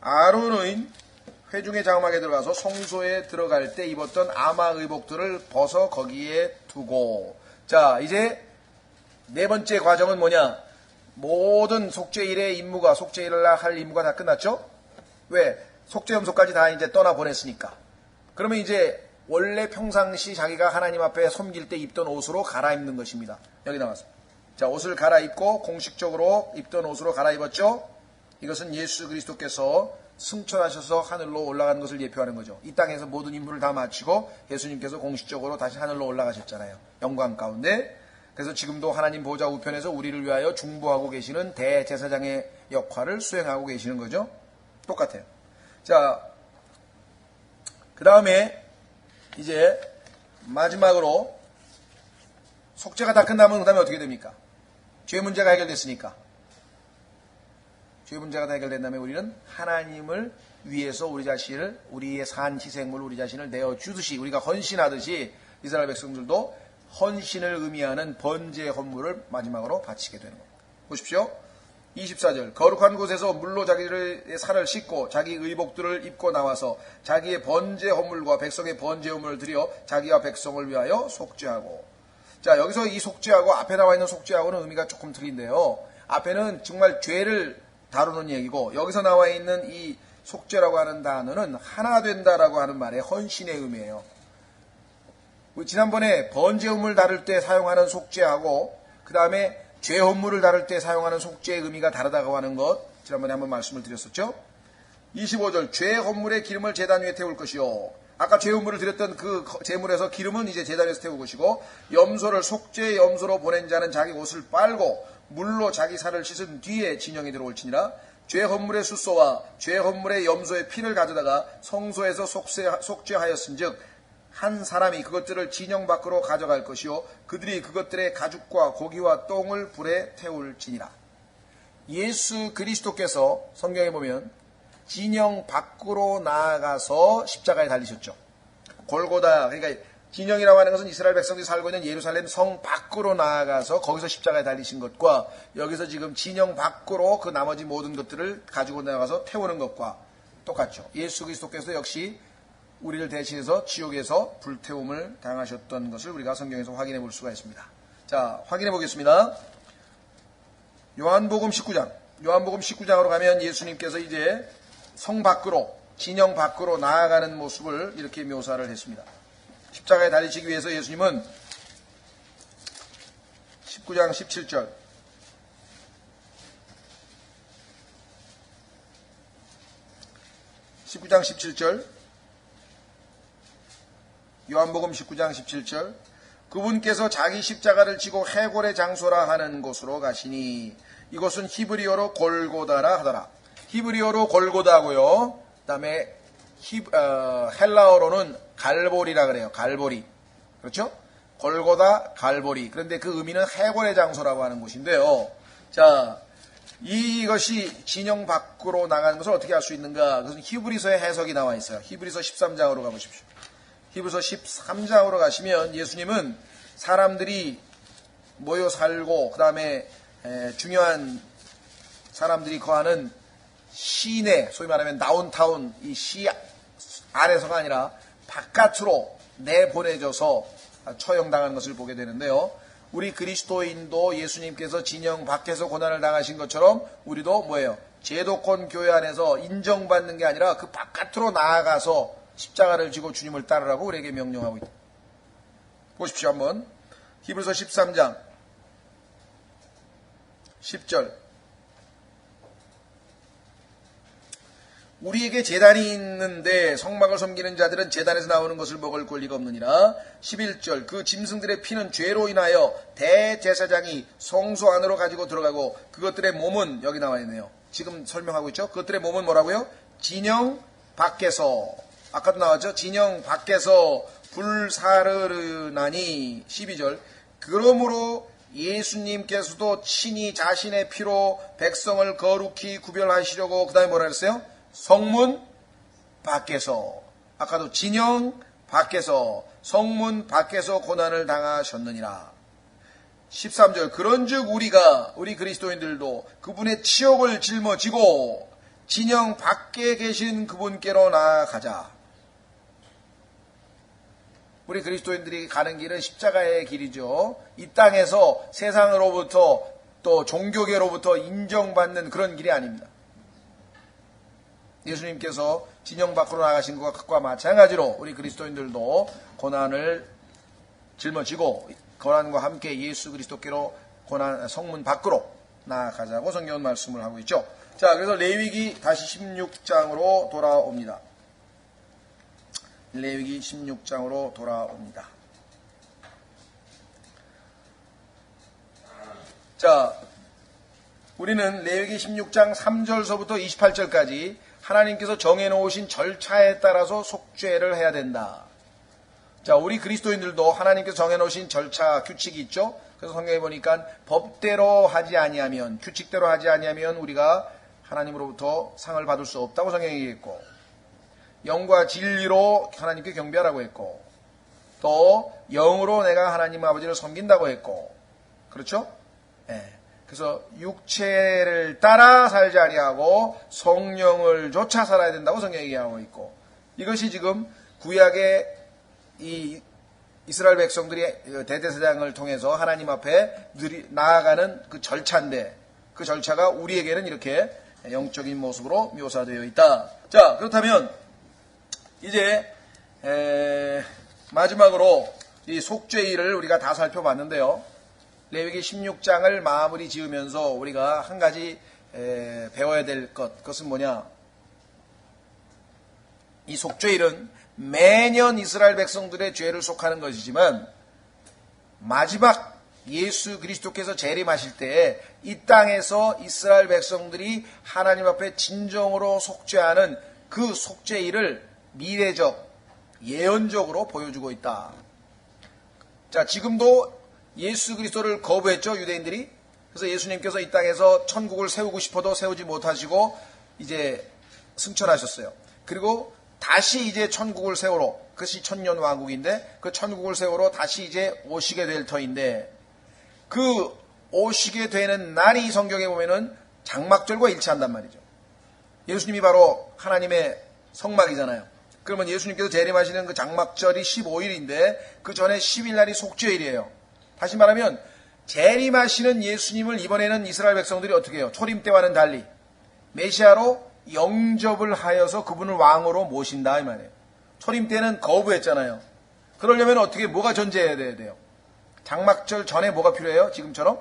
아론의 회중의 장막에 들어가서 성소에 들어갈 때 입었던 아마 의복들을 벗어 거기에 두고, 자 이제 네 번째 과정은 뭐냐? 모든 속죄일의 임무가, 속죄일을 할 임무가 다 끝났죠? 왜? 속죄염소까지 다 이제 떠나보냈으니까. 그러면 이제 원래 평상시 자기가 하나님 앞에 섬길 때 입던 옷으로 갈아입는 것입니다. 여기 나와서. 자, 옷을 갈아입고 공식적으로 입던 옷으로 갈아입었죠? 이것은 예수 그리스도께서 승천하셔서 하늘로 올라가는 것을 예표하는 거죠. 이 땅에서 모든 임무를 다 마치고 예수님께서 공식적으로 다시 하늘로 올라가셨잖아요. 영광 가운데. 그래서 지금도 하나님 보좌 우편에서 우리를 위하여 중보하고 계시는 대제사장의 역할을 수행하고 계시는 거죠. 똑같아요. 자, 그 다음에 이제 마지막으로 속죄가 다 끝나면 그 다음에 어떻게 됩니까? 죄 문제가 해결됐으니까. 죄 문제가 다 해결된다면 우리는 하나님을 위해서 우리 자신을, 우리의 산 희생물 우리 자신을 내어주듯이, 우리가 헌신하듯이 이스라엘 백성들도 헌신을 의미하는 번제 헌물을 마지막으로 바치게 되는 겁니다. 보십시오. 24절. 거룩한 곳에서 물로 자기의 살을 씻고 자기 의복들을 입고 나와서 자기의 번제 헌물과 백성의 번제 헌물을 드려 자기와 백성을 위하여 속죄하고. 자, 여기서 이 속죄하고 앞에 나와 있는 속죄하고는 의미가 조금 틀린데요. 앞에는 정말 죄를 다루는 얘기고, 여기서 나와 있는 이 속죄라고 하는 단어는 하나 된다라고 하는 말의 헌신의 의미예요. 지난번에 번제 헌물 다룰 때 사용하는 속죄하고 그 다음에 죄 헌물을 다룰 때 사용하는 속죄의 의미가 다르다고 하는 것 지난번에 한번 말씀을 드렸었죠. 25절. 죄 헌물의 기름을 제단 위에 태울 것이요. 아까 죄 헌물을 드렸던 그 제물에서 기름은 이제 제단 위에서 태울 것이고, 염소를 속죄의 염소로 보낸 자는 자기 옷을 빨고 물로 자기 살을 씻은 뒤에 진영이 들어올지니라. 죄 헌물의 숫소와 죄 헌물의 염소의 피를 가져다가 성소에서 속죄하였은즉 한 사람이 그것들을 진영 밖으로 가져갈 것이요 그들이 그것들의 가죽과 고기와 똥을 불에 태울지니라. 예수 그리스도께서 성경에 보면 진영 밖으로 나아가서 십자가에 달리셨죠. 골고다, 그러니까 진영이라고 하는 것은 이스라엘 백성들이 살고 있는 예루살렘 성 밖으로 나아가서 거기서 십자가에 달리신 것과 여기서 지금 진영 밖으로 그 나머지 모든 것들을 가지고 나가서 태우는 것과 똑같죠. 예수 그리스도께서 역시 우리를 대신해서 지옥에서 불태움을 당하셨던 것을 우리가 성경에서 확인해 볼 수가 있습니다. 자, 확인해 보겠습니다. 요한복음 19장. 요한복음 19장으로 가면 예수님께서 이제 성 밖으로, 진영 밖으로 나아가는 모습을 이렇게 묘사를 했습니다. 십자가에 달리시기 위해서 예수님은 19장 17절. 요한복음 19장 17절. 그분께서 자기 십자가를 지고 해골의 장소라 하는 곳으로 가시니 이곳은 히브리어로 골고다라 하더라. 히브리어로 골고다고요. 그 다음에 헬라어로는 갈보리라 그래요. 갈보리. 그렇죠? 골고다, 갈보리. 그런데 그 의미는 해골의 장소라고 하는 곳인데요. 자, 이것이 진영 밖으로 나가는 것을 어떻게 알 수 있는가? 그것은 히브리서의 해석이 나와 있어요. 히브리서 13장으로 가보십시오. 히브리서 13장으로 가시면 예수님은 사람들이 모여 살고 그 다음에 중요한 사람들이 거하는 시내, 소위 말하면 다운타운, 이 시 안에서가 아니라 바깥으로 내보내져서 처형당하는 것을 보게 되는데요. 우리 그리스도인도 예수님께서 진영 밖에서 고난을 당하신 것처럼 우리도 뭐예요? 제도권 교회 안에서 인정받는 게 아니라 그 바깥으로 나아가서 십자가를 지고 주님을 따르라고 우리에게 명령하고 있다. 보십시오 한번. 히브리서 13장 10절. 우리에게 제단이 있는데 성막을 섬기는 자들은 제단에서 나오는 것을 먹을 권리가 없느니라. 11절. 그 짐승들의 피는 죄로 인하여 대제사장이 성소 안으로 가지고 들어가고 그것들의 몸은 여기 나와 있네요. 지금 설명하고 있죠. 그것들의 몸은 뭐라고요? 진영 밖에서, 아까도 나왔죠. 진영 밖에서 불사르르나니. 12절. 그러므로 예수님께서도 친히 자신의 피로 백성을 거룩히 구별하시려고, 그 다음에 뭐라 그랬어요? 성문 밖에서, 아까도 진영 밖에서, 성문 밖에서 고난을 당하셨느니라. 13절. 그런즉 우리 그리스도인들도 그분의 치욕을 짊어지고 진영 밖에 계신 그분께로 나아가자. 우리 그리스도인들이 가는 길은 십자가의 길이죠. 이 땅에서 세상으로부터 또 종교계로부터 인정받는 그런 길이 아닙니다. 예수님께서 진영 밖으로 나가신 것과 마찬가지로 우리 그리스도인들도 고난을 짊어지고 고난과 함께 예수 그리스도께로 성문 밖으로 나아가자고 성경은 말씀을 하고 있죠. 자, 그래서 레위기 다시 16장으로 돌아옵니다. 레위기 16장으로 돌아옵니다. 자, 우리는 레위기 16장 3절서부터 28절까지 하나님께서 정해놓으신 절차에 따라서 속죄를 해야 된다. 자, 우리 그리스도인들도 하나님께서 정해놓으신 절차, 규칙이 있죠. 그래서 성경에 보니까 법대로 하지 아니하면, 규칙대로 하지 아니하면 우리가 하나님으로부터 상을 받을 수 없다고 성경에 얘기했고, 영과 진리로 하나님께 경배하라고 했고, 또 영으로 내가 하나님 아버지를 섬긴다고 했고, 그렇죠? 예. 그래서 육체를 따라 살지 아니하고 성령을 쫓아 살아야 된다고 성경이 얘기하고 있고, 이것이 지금 구약의 이 이스라엘 백성들이 대제사장을 통해서 하나님 앞에 나아가는 그 절차인데, 그 절차가 우리에게는 이렇게 영적인 모습으로 묘사되어 있다. 자, 그렇다면 이제 마지막으로 이 속죄일을 우리가 다 살펴봤는데요. 레위기 16장을 마무리 지으면서 우리가 한 가지 배워야 될 것, 그것은 뭐냐? 이 속죄일은 매년 이스라엘 백성들의 죄를 속하는 것이지만 마지막 예수 그리스도께서 재림하실 때 이 땅에서 이스라엘 백성들이 하나님 앞에 진정으로 속죄하는 그 속죄일을 미래적, 예언적으로 보여주고 있다. 자, 지금도 예수 그리스도를 거부했죠, 유대인들이. 그래서 예수님께서 이 땅에서 천국을 세우고 싶어도 세우지 못하시고 이제 승천하셨어요. 그리고 다시 이제 천국을 세우러, 그것이 천년 왕국인데 그 천국을 세우러 다시 이제 오시게 될 터인데, 그 오시게 되는 날이 성경에 보면은 장막절과 일치한단 말이죠. 예수님이 바로 하나님의 성막이잖아요. 그러면 예수님께서 재림하시는 그 장막절이 15일인데 그 전에 10일 날이 속죄일이에요. 다시 말하면 재림하시는 예수님을 이번에는 이스라엘 백성들이 어떻게 해요? 초림 때와는 달리 메시아로 영접을 하여서 그분을 왕으로 모신다 이 말이에요. 초림 때는 거부했잖아요. 그러려면 어떻게, 뭐가 전제해야 돼요? 장막절 전에 뭐가 필요해요? 지금처럼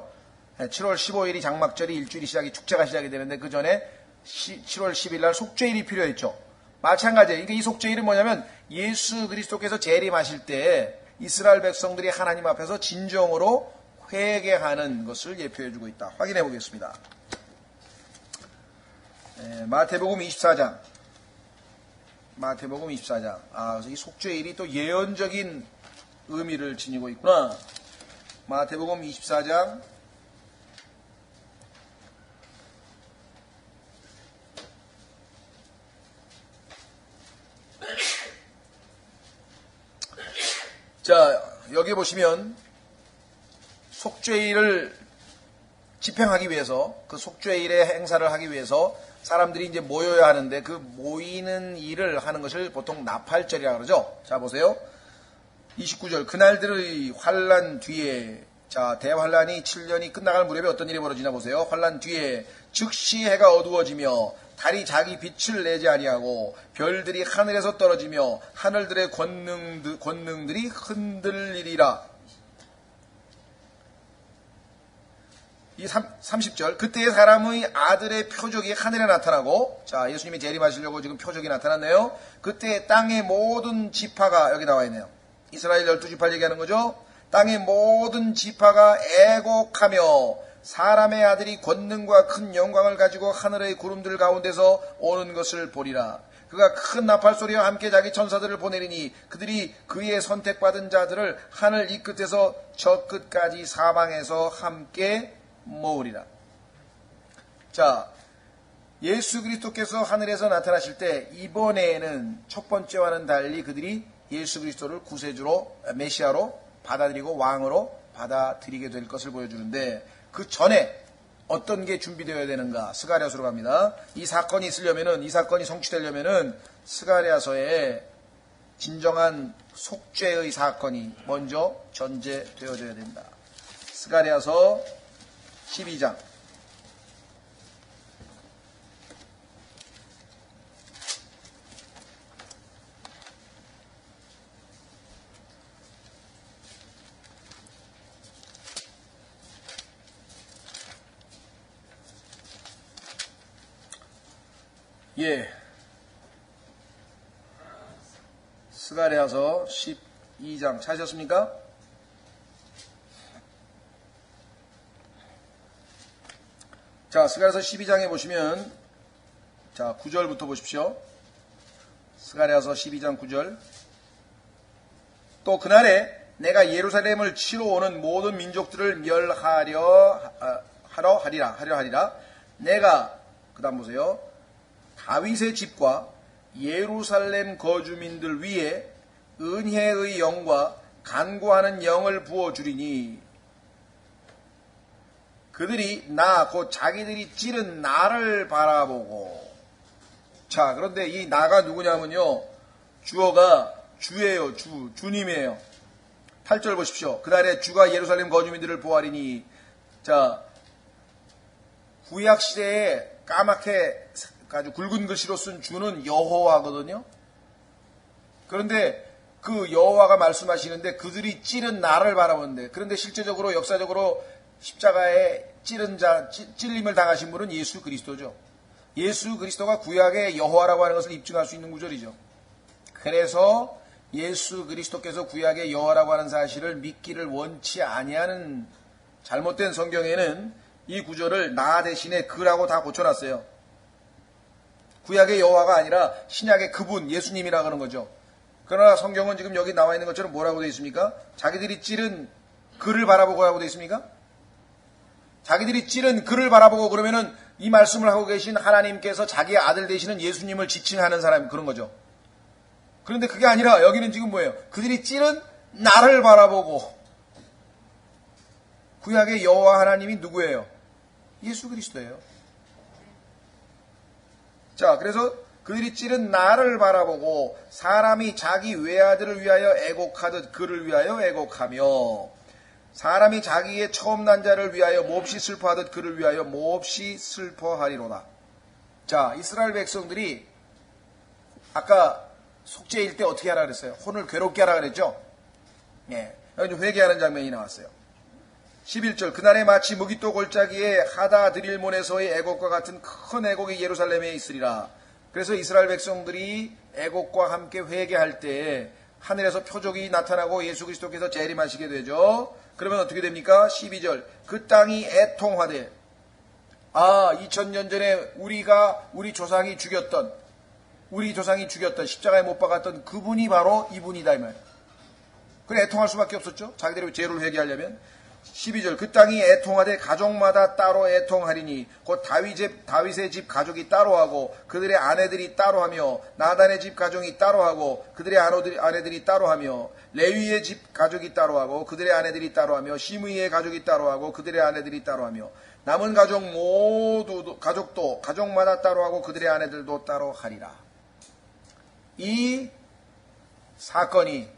7월 15일이 장막절이 일주일이 축제가 시작이 되는데 그 전에 7월 10일 날 속죄일이 필요했죠. 마찬가지예요. 그러니까 이 속죄일은 뭐냐면 예수 그리스도께서 재림하실 때 이스라엘 백성들이 하나님 앞에서 진정으로 회개하는 것을 예표해주고 있다. 확인해 보겠습니다. 마태복음 24장. 마태복음 24장. 그래서 이 속죄일이 또 예언적인 의미를 지니고 있구나. 마태복음 24장. 자, 여기 보시면 속죄일을 집행하기 위해서, 그 속죄일의 행사를 하기 위해서 사람들이 이제 모여야 하는데 그 모이는 일을 하는 것을 보통 나팔절이라고 그러죠. 자, 보세요. 29절. 그날들의 환란 뒤에, 자, 대환란이 7년이 끝나갈 무렵에 어떤 일이 벌어지나 보세요. 환란 뒤에 즉시 해가 어두워지며 달이 자기 빛을 내지 아니하고 별들이 하늘에서 떨어지며 하늘들의 권능들이 흔들리리라. 이 30절. 그때의 사람의 아들의 표적이 하늘에 나타나고, 자, 예수님이 재림하시려고 지금 표적이 나타났네요. 그때 땅의 모든 지파가, 여기 나와 있네요. 이스라엘 12지파를 얘기하는 거죠. 땅의 모든 지파가 애곡하며 사람의 아들이 권능과 큰 영광을 가지고 하늘의 구름들 가운데서 오는 것을 보리라. 그가 큰 나팔 소리와 함께 자기 천사들을 보내리니 그들이 그의 선택받은 자들을 하늘 이 끝에서 저 끝까지 사방에서 함께 모으리라. 자, 예수 그리스도께서 하늘에서 나타나실 때 이번에는 첫 번째와는 달리 그들이 예수 그리스도를 구세주로, 메시아로 받아들이고 왕으로 받아들이게 될 것을 보여주는데, 그 전에 어떤 게 준비되어야 되는가? 스가랴서로 갑니다. 이 사건이 있으려면은, 이 사건이 성취되려면은 스가랴서에 진정한 속죄의 사건이 먼저 전제되어져야 된다. 스가랴서 12장. 예. 스가랴서 12장 찾으셨습니까? 자, 스가랴서 12장에 보시면 자, 9절부터 보십시오. 스가랴서 12장 9절. 또 그날에 내가 예루살렘을 치러 오는 모든 민족들을 멸하려 하리라. 내가 그다음 보세요. 다윗의 집과 예루살렘 거주민들 위에 은혜의 영과 간구하는 영을 부어주리니 그들이 나 곧 자기들이 찌른 나를 바라보고. 자, 그런데 이 나가 누구냐면요, 주어가 주예요. 주님이에요. 8절 보십시오. 그날에 주가 예루살렘 거주민들을 보아리니. 자, 구약시대에 까맣게 아주 굵은 글씨로 쓴 주는 여호와거든요. 그런데 그 여호와가 말씀하시는데 그들이 찌른 나를 바라보는데, 그런데 실제적으로 역사적으로 십자가에 찔림을 당하신 분은 예수 그리스도죠. 예수 그리스도가 구약의 여호와라고 하는 것을 입증할 수 있는 구절이죠. 그래서 예수 그리스도께서 구약의 여호와라고 하는 사실을 믿기를 원치 아니하는 잘못된 성경에는 이 구절을 나 대신에 그라고 다 고쳐놨어요. 구약의 여호와가 아니라 신약의 그분, 예수님이라 그러는 거죠. 그러나 성경은 지금 여기 나와 있는 것처럼 뭐라고 되어 있습니까? 자기들이 찌른 그를 바라보고 하고 되어 있습니까? 자기들이 찌른 그를 바라보고, 그러면은 이 말씀을 하고 계신 하나님께서 자기의 아들 되시는 예수님을 지칭하는 사람, 그런 거죠. 그런데 그게 아니라 여기는 지금 뭐예요? 그들이 찌른 나를 바라보고. 구약의 여호와 하나님이 누구예요? 예수 그리스도예요. 자, 그래서 그들이 찌른 나를 바라보고 사람이 자기 외아들을 위하여 애곡하듯 그를 위하여 애곡하며, 사람이 자기의 처음 난 자를 위하여 몹시 슬퍼하듯 그를 위하여 몹시 슬퍼하리로다. 자, 이스라엘 백성들이 아까 속죄일 때 어떻게 하라 그랬어요? 혼을 괴롭게 하라 그랬죠? 예. 여기 회개하는 장면이 나왔어요. 11절. 그날에 마치 무기또 골짜기에 하다 드릴몬에서의 애곡과 같은 큰 애곡이 예루살렘에 있으리라. 그래서 이스라엘 백성들이 애곡과 함께 회개할 때 하늘에서 표적이 나타나고 예수 그리스도께서 재림하시게 되죠. 그러면 어떻게 됩니까? 12절. 그 땅이 애통하되, 2000년 전에 우리 조상이 죽였던 십자가에 못 박았던 그분이 바로 이분이다 이 말이에요. 그래, 애통할 수밖에 없었죠. 자기들의 죄를 회개하려면. 12절. 그 땅이 애통하되 가족마다 따로 애통하리니 곧 다윗의 집 가족이 따로 하고 그들의 아내들이 따로 하며, 나단의 집 가족이 따로 하고 그들의 아내들이 따로 하며, 레위의 집 가족이 따로 하고 그들의 아내들이 따로 하며, 시므이의 가족이 따로 하고 그들의 아내들이 따로 하며, 남은 가족도 가족마다 따로 하고 그들의 아내들도 따로 하리라. 이 사건이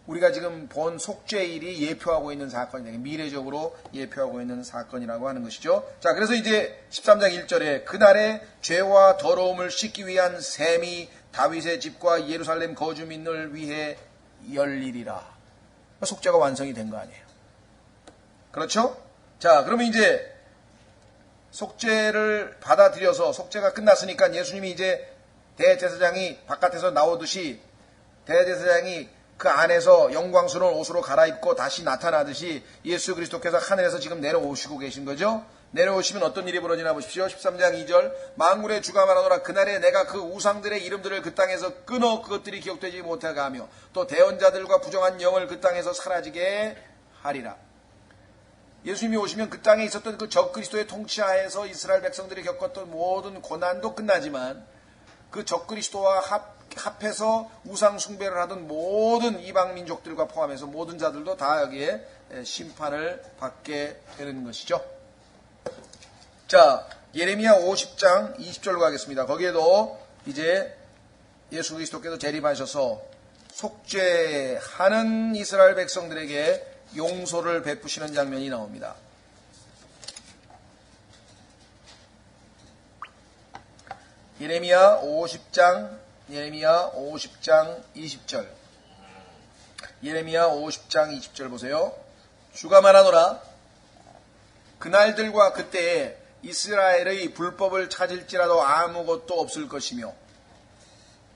우리가 지금 본 속죄일이 예표하고 있는 사건이다. 미래적으로 예표하고 있는 사건이라고 하는 것이죠. 자, 그래서 이제 13장 1절에 그날에 죄와 더러움을 씻기 위한 셈이 다윗의 집과 예루살렘 거주민을 위해 열리리라. 속죄가 완성이 된 거 아니에요. 그렇죠? 자, 그러면 이제 속죄를 받아들여서 속죄가 끝났으니까 예수님이 이제 대제사장이 바깥에서 나오듯이 대제사장이 그 안에서 영광스러운 옷으로 갈아입고 다시 나타나듯이 예수 그리스도께서 하늘에서 지금 내려오시고 계신 거죠. 내려오시면 어떤 일이 벌어지나 보십시오. 13장 2절. 만군의 주가 말하노라. 그날에 내가 그 우상들의 이름들을 그 땅에서 끊어 그것들이 기억되지 못하게 하며 또 대언자들과 부정한 영을 그 땅에서 사라지게 하리라. 예수님이 오시면 그 땅에 있었던 그 적그리스도의 통치하에서 이스라엘 백성들이 겪었던 모든 고난도 끝나지만 그 적그리스도와 합해서 우상 숭배를 하던 모든 이방 민족들과 포함해서 모든 자들도 다 여기에 심판을 받게 되는 것이죠. 자, 예레미야 50장 20절로 가겠습니다. 거기에도 이제 예수 그리스도께서 재림하셔서 속죄하는 이스라엘 백성들에게 용서를 베푸시는 장면이 나옵니다. 예레미야 50장 20절. 예레미야 50장 20절 보세요. 주가 말하노라. 그날들과 그때에 이스라엘의 불법을 찾을지라도 아무것도 없을 것이며,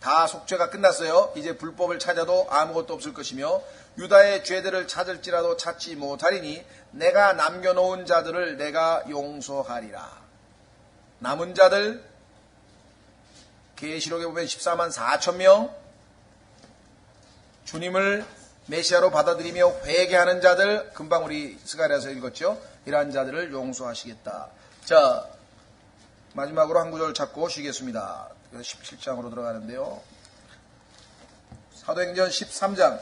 다 속죄가 끝났어요. 이제 불법을 찾아도 아무것도 없을 것이며, 유다의 죄들을 찾을지라도 찾지 못하리니 내가 남겨놓은 자들을 내가 용서하리라. 남은 자들 계시록에 보면 14만 4천 명, 주님을 메시아로 받아들이며 회개하는 자들, 금방 우리 스가랴에서 읽었죠. 이러한 자들을 용서하시겠다. 자, 마지막으로 한 구절 찾고 쉬겠습니다. 17장으로 들어가는데요. 사도행전 13장.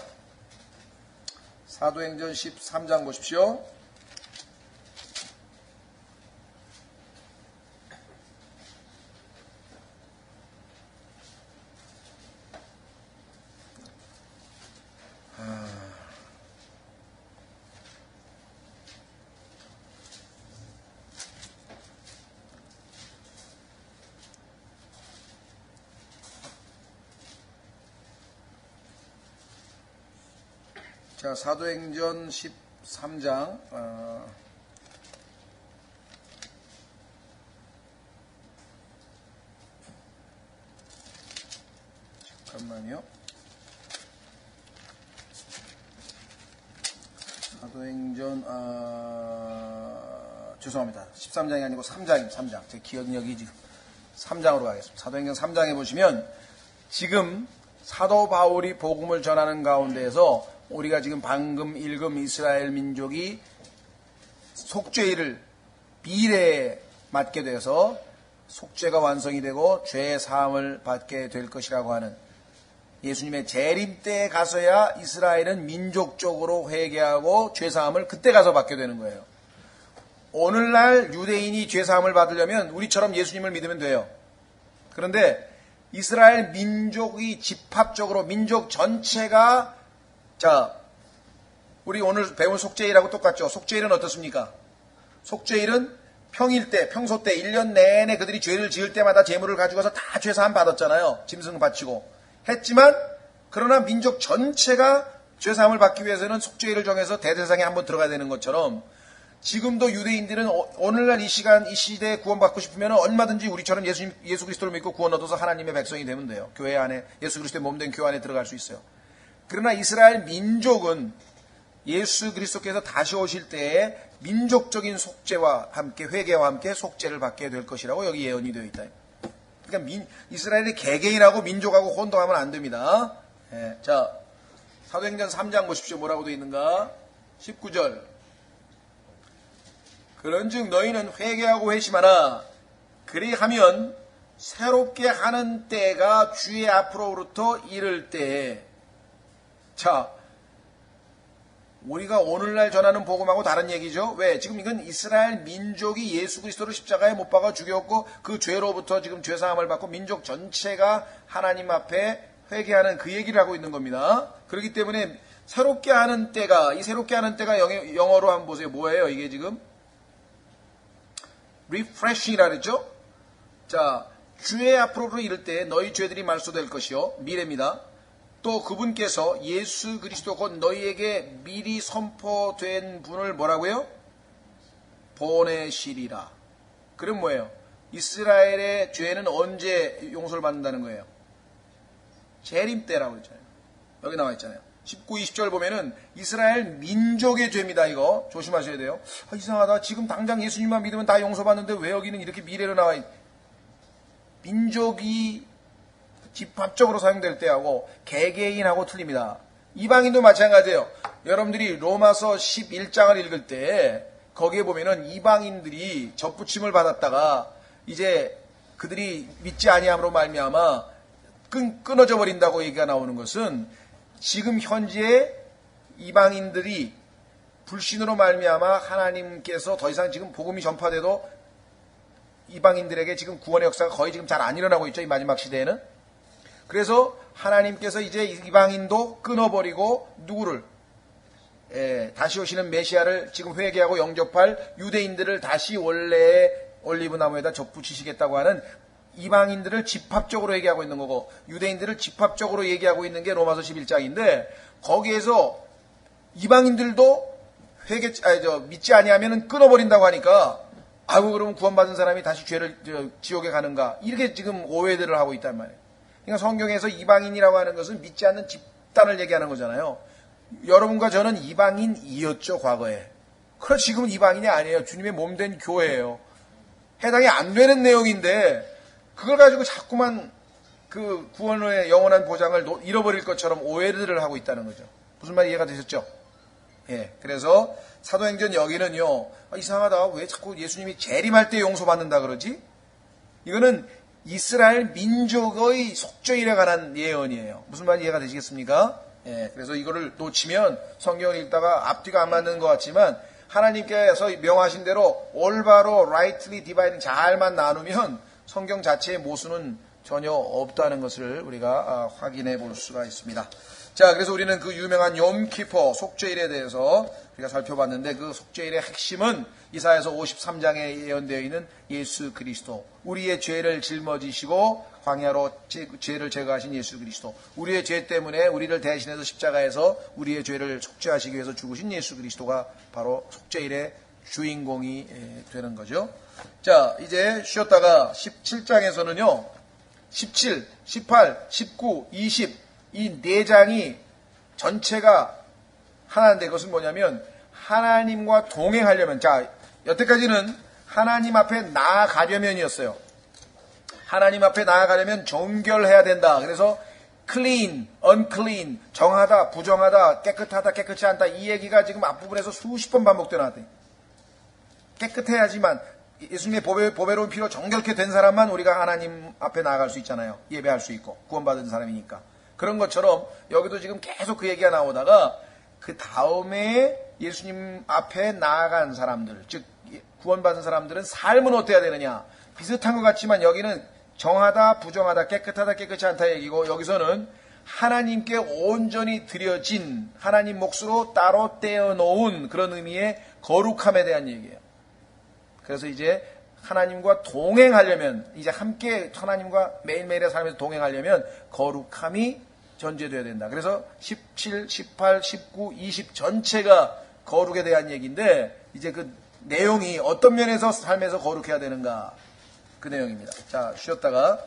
사도행전 13장 보십시오. 자, 사도행전 13장, 잠깐만요. 사도행전, 죄송합니다. 13장이 아니고 3장입니다. 3장. 제 기억력이 지금 3장으로 가겠습니다. 사도행전 3장에 보시면 지금 사도 바울이 복음을 전하는 가운데에서 우리가 지금 방금 읽은 이스라엘 민족이 속죄일을 비례에 맞게 돼서 속죄가 완성이 되고 죄의 사함을 받게 될 것이라고 하는 예수님의 재림 때에 가서야 이스라엘은 민족적으로 회개하고 죄 사함을 그때 가서 받게 되는 거예요. 오늘날 유대인이 죄 사함을 받으려면 우리처럼 예수님을 믿으면 돼요. 그런데 이스라엘 민족이 집합적으로 민족 전체가 자, 우리 오늘 배운 속죄일하고 똑같죠. 속죄일은 어떻습니까? 속죄일은 평일 때, 평소 때 1년 내내 그들이 죄를 지을 때마다 제물을 가지고 가서 다 죄사함 받았잖아요. 짐승 바치고. 했지만 그러나 민족 전체가 죄사함을 받기 위해서는 속죄일을 정해서 대제사장에 한번 들어가야 되는 것처럼 지금도 유대인들은 오늘날 이 시간, 이 시대에 구원받고 싶으면 얼마든지 우리처럼 예수 그리스도를 믿고 구원 얻어서 하나님의 백성이 되면 돼요. 교회 안에, 예수 그리스도의 몸된 교회 안에 들어갈 수 있어요. 그러나 이스라엘 민족은 예수 그리스도께서 다시 오실 때에 민족적인 속죄와 함께 회개와 함께 속죄를 받게 될 것이라고 여기 예언이 되어 있다. 그러니까 이스라엘이 개개인하고 민족하고 혼동하면 안 됩니다. 예, 자, 사도행전 3장 보십시오. 뭐라고 되어 있는가? 19절. 그런즉 너희는 회개하고 회심하라. 그리하면 새롭게 하는 때가 주의 앞으로부터 이를 때에. 자, 우리가 오늘날 전하는 복음하고 다른 얘기죠. 왜? 지금 이건 이스라엘 민족이 예수 그리스도를 십자가에 못 박아 죽였고 그 죄로부터 지금 죄사함을 받고 민족 전체가 하나님 앞에 회개하는 그 얘기를 하고 있는 겁니다. 그렇기 때문에 새롭게 하는 때가, 이 새롭게 하는 때가 영어로 한번 보세요. 뭐예요? 이게 지금? refreshing이라 그랬죠? 자, 주의 앞으로 이를 때 너희 죄들이 말소될 것이요. 미래입니다. 또 그분께서 예수 그리스도 곧 너희에게 미리 선포된 분을 뭐라고요? 보내시리라. 그럼 뭐예요? 이스라엘의 죄는 언제 용서를 받는다는 거예요? 재림 때라고 했잖아요. 여기 나와 있잖아요. 19, 20절 보면은 이스라엘 민족의 죄입니다. 이거 조심하셔야 돼요. 이상하다. 지금 당장 예수님만 믿으면 다 용서받는데 왜 여기는 이렇게 미래로 나와 있... 민족이 집합적으로 사용될 때하고 개개인하고 틀립니다. 이방인도 마찬가지예요. 여러분들이 로마서 11장을 읽을 때 거기에 보면은 이방인들이 접붙임을 받았다가 이제 그들이 믿지 아니함으로 말미암아 끊어져 버린다고 얘기가 나오는 것은 지금 현재 이방인들이 불신으로 말미암아 하나님께서 더 이상 지금 복음이 전파돼도 이방인들에게 지금 구원의 역사가 거의 지금 잘 안 일어나고 있죠. 이 마지막 시대에는. 그래서 하나님께서 이제 이방인도 끊어버리고 누구를 다시 오시는 메시아를 지금 회개하고 영접할 유대인들을 다시 원래의 올리브 나무에다 접붙이시겠다고 하는 이방인들을 집합적으로 얘기하고 있는 거고 유대인들을 집합적으로 얘기하고 있는 게 로마서 11장인데 거기에서 이방인들도 믿지 아니하면 끊어버린다고 하니까 아이고 그러면 구원받은 사람이 다시 지옥에 가는가? 이렇게 지금 오해들을 하고 있단 말이에요. 그러니까 성경에서 이방인이라고 하는 것은 믿지 않는 집단을 얘기하는 거잖아요. 여러분과 저는 이방인이었죠, 과거에. 그러나 지금은 이방인이 아니에요. 주님의 몸된 교회예요. 해당이 안 되는 내용인데 그걸 가지고 자꾸만 그 구원의 영원한 보장을 잃어버릴 것처럼 오해를 하고 있다는 거죠. 무슨 말이 이해가 되셨죠? 예. 그래서 사도행전 여기는요, 이상하다. 왜 자꾸 예수님이 재림할 때 용서받는다 그러지? 이거는 이스라엘 민족의 속죄일에 관한 예언이에요. 무슨 말이 이해가 되시겠습니까? 예. 그래서 이거를 놓치면 성경을 읽다가 앞뒤가 안 맞는 것 같지만 하나님께서 명하신 대로 올바로 rightly dividing 잘만 나누면 성경 자체의 모순은 전혀 없다는 것을 우리가 확인해 볼 수가 있습니다. 자, 그래서 우리는 그 유명한 욤키포 속죄일에 대해서 우리가 살펴봤는데 그 속죄일의 핵심은 이사야서 53장에 예언되어 있는 예수 그리스도, 우리의 죄를 짊어지시고 광야로 죄를 제거하신 예수 그리스도, 우리의 죄 때문에 우리를 대신해서 십자가에서 우리의 죄를 속죄하시기 위해서 죽으신 예수 그리스도가 바로 속죄일의 주인공이 되는 거죠. 자, 이제 쉬었다가 17장에서는요 17, 18, 19, 20 이 네 장이 전체가 하나인데 그것은 뭐냐면 하나님과 동행하려면, 자, 여태까지는 하나님 앞에 나아가려면이었어요. 하나님 앞에 나아가려면 정결해야 된다. 그래서 clean, unclean, 정하다, 부정하다, 깨끗하다, 깨끗치 않다, 이 얘기가 지금 앞부분에서 수십 번 반복되어 나왔대요. 깨끗해야지만, 예수님의 보배로운 피로 정결케 된 사람만 우리가 하나님 앞에 나아갈 수 있잖아요. 예배할 수 있고 구원받은 사람이니까. 그런 것처럼 여기도 지금 계속 그 얘기가 나오다가 그 다음에 예수님 앞에 나아간 사람들, 즉 구원받은 사람들은 삶은 어때야 되느냐, 비슷한 것 같지만 여기는 정하다, 부정하다, 깨끗하다, 깨끗치 않다 얘기고, 여기서는 하나님께 온전히 드려진 하나님 몫으로 따로 떼어놓은 그런 의미의 거룩함에 대한 얘기예요. 그래서 이제 하나님과 동행하려면, 이제 함께 하나님과 매일매일의 삶에서 동행하려면 거룩함이 전제되어야 된다. 그래서 17, 18, 19, 20 전체가 거룩에 대한 얘기인데, 이제 그 내용이 어떤 면에서 삶에서 거룩해야 되는가, 그 내용입니다. 자, 쉬었다가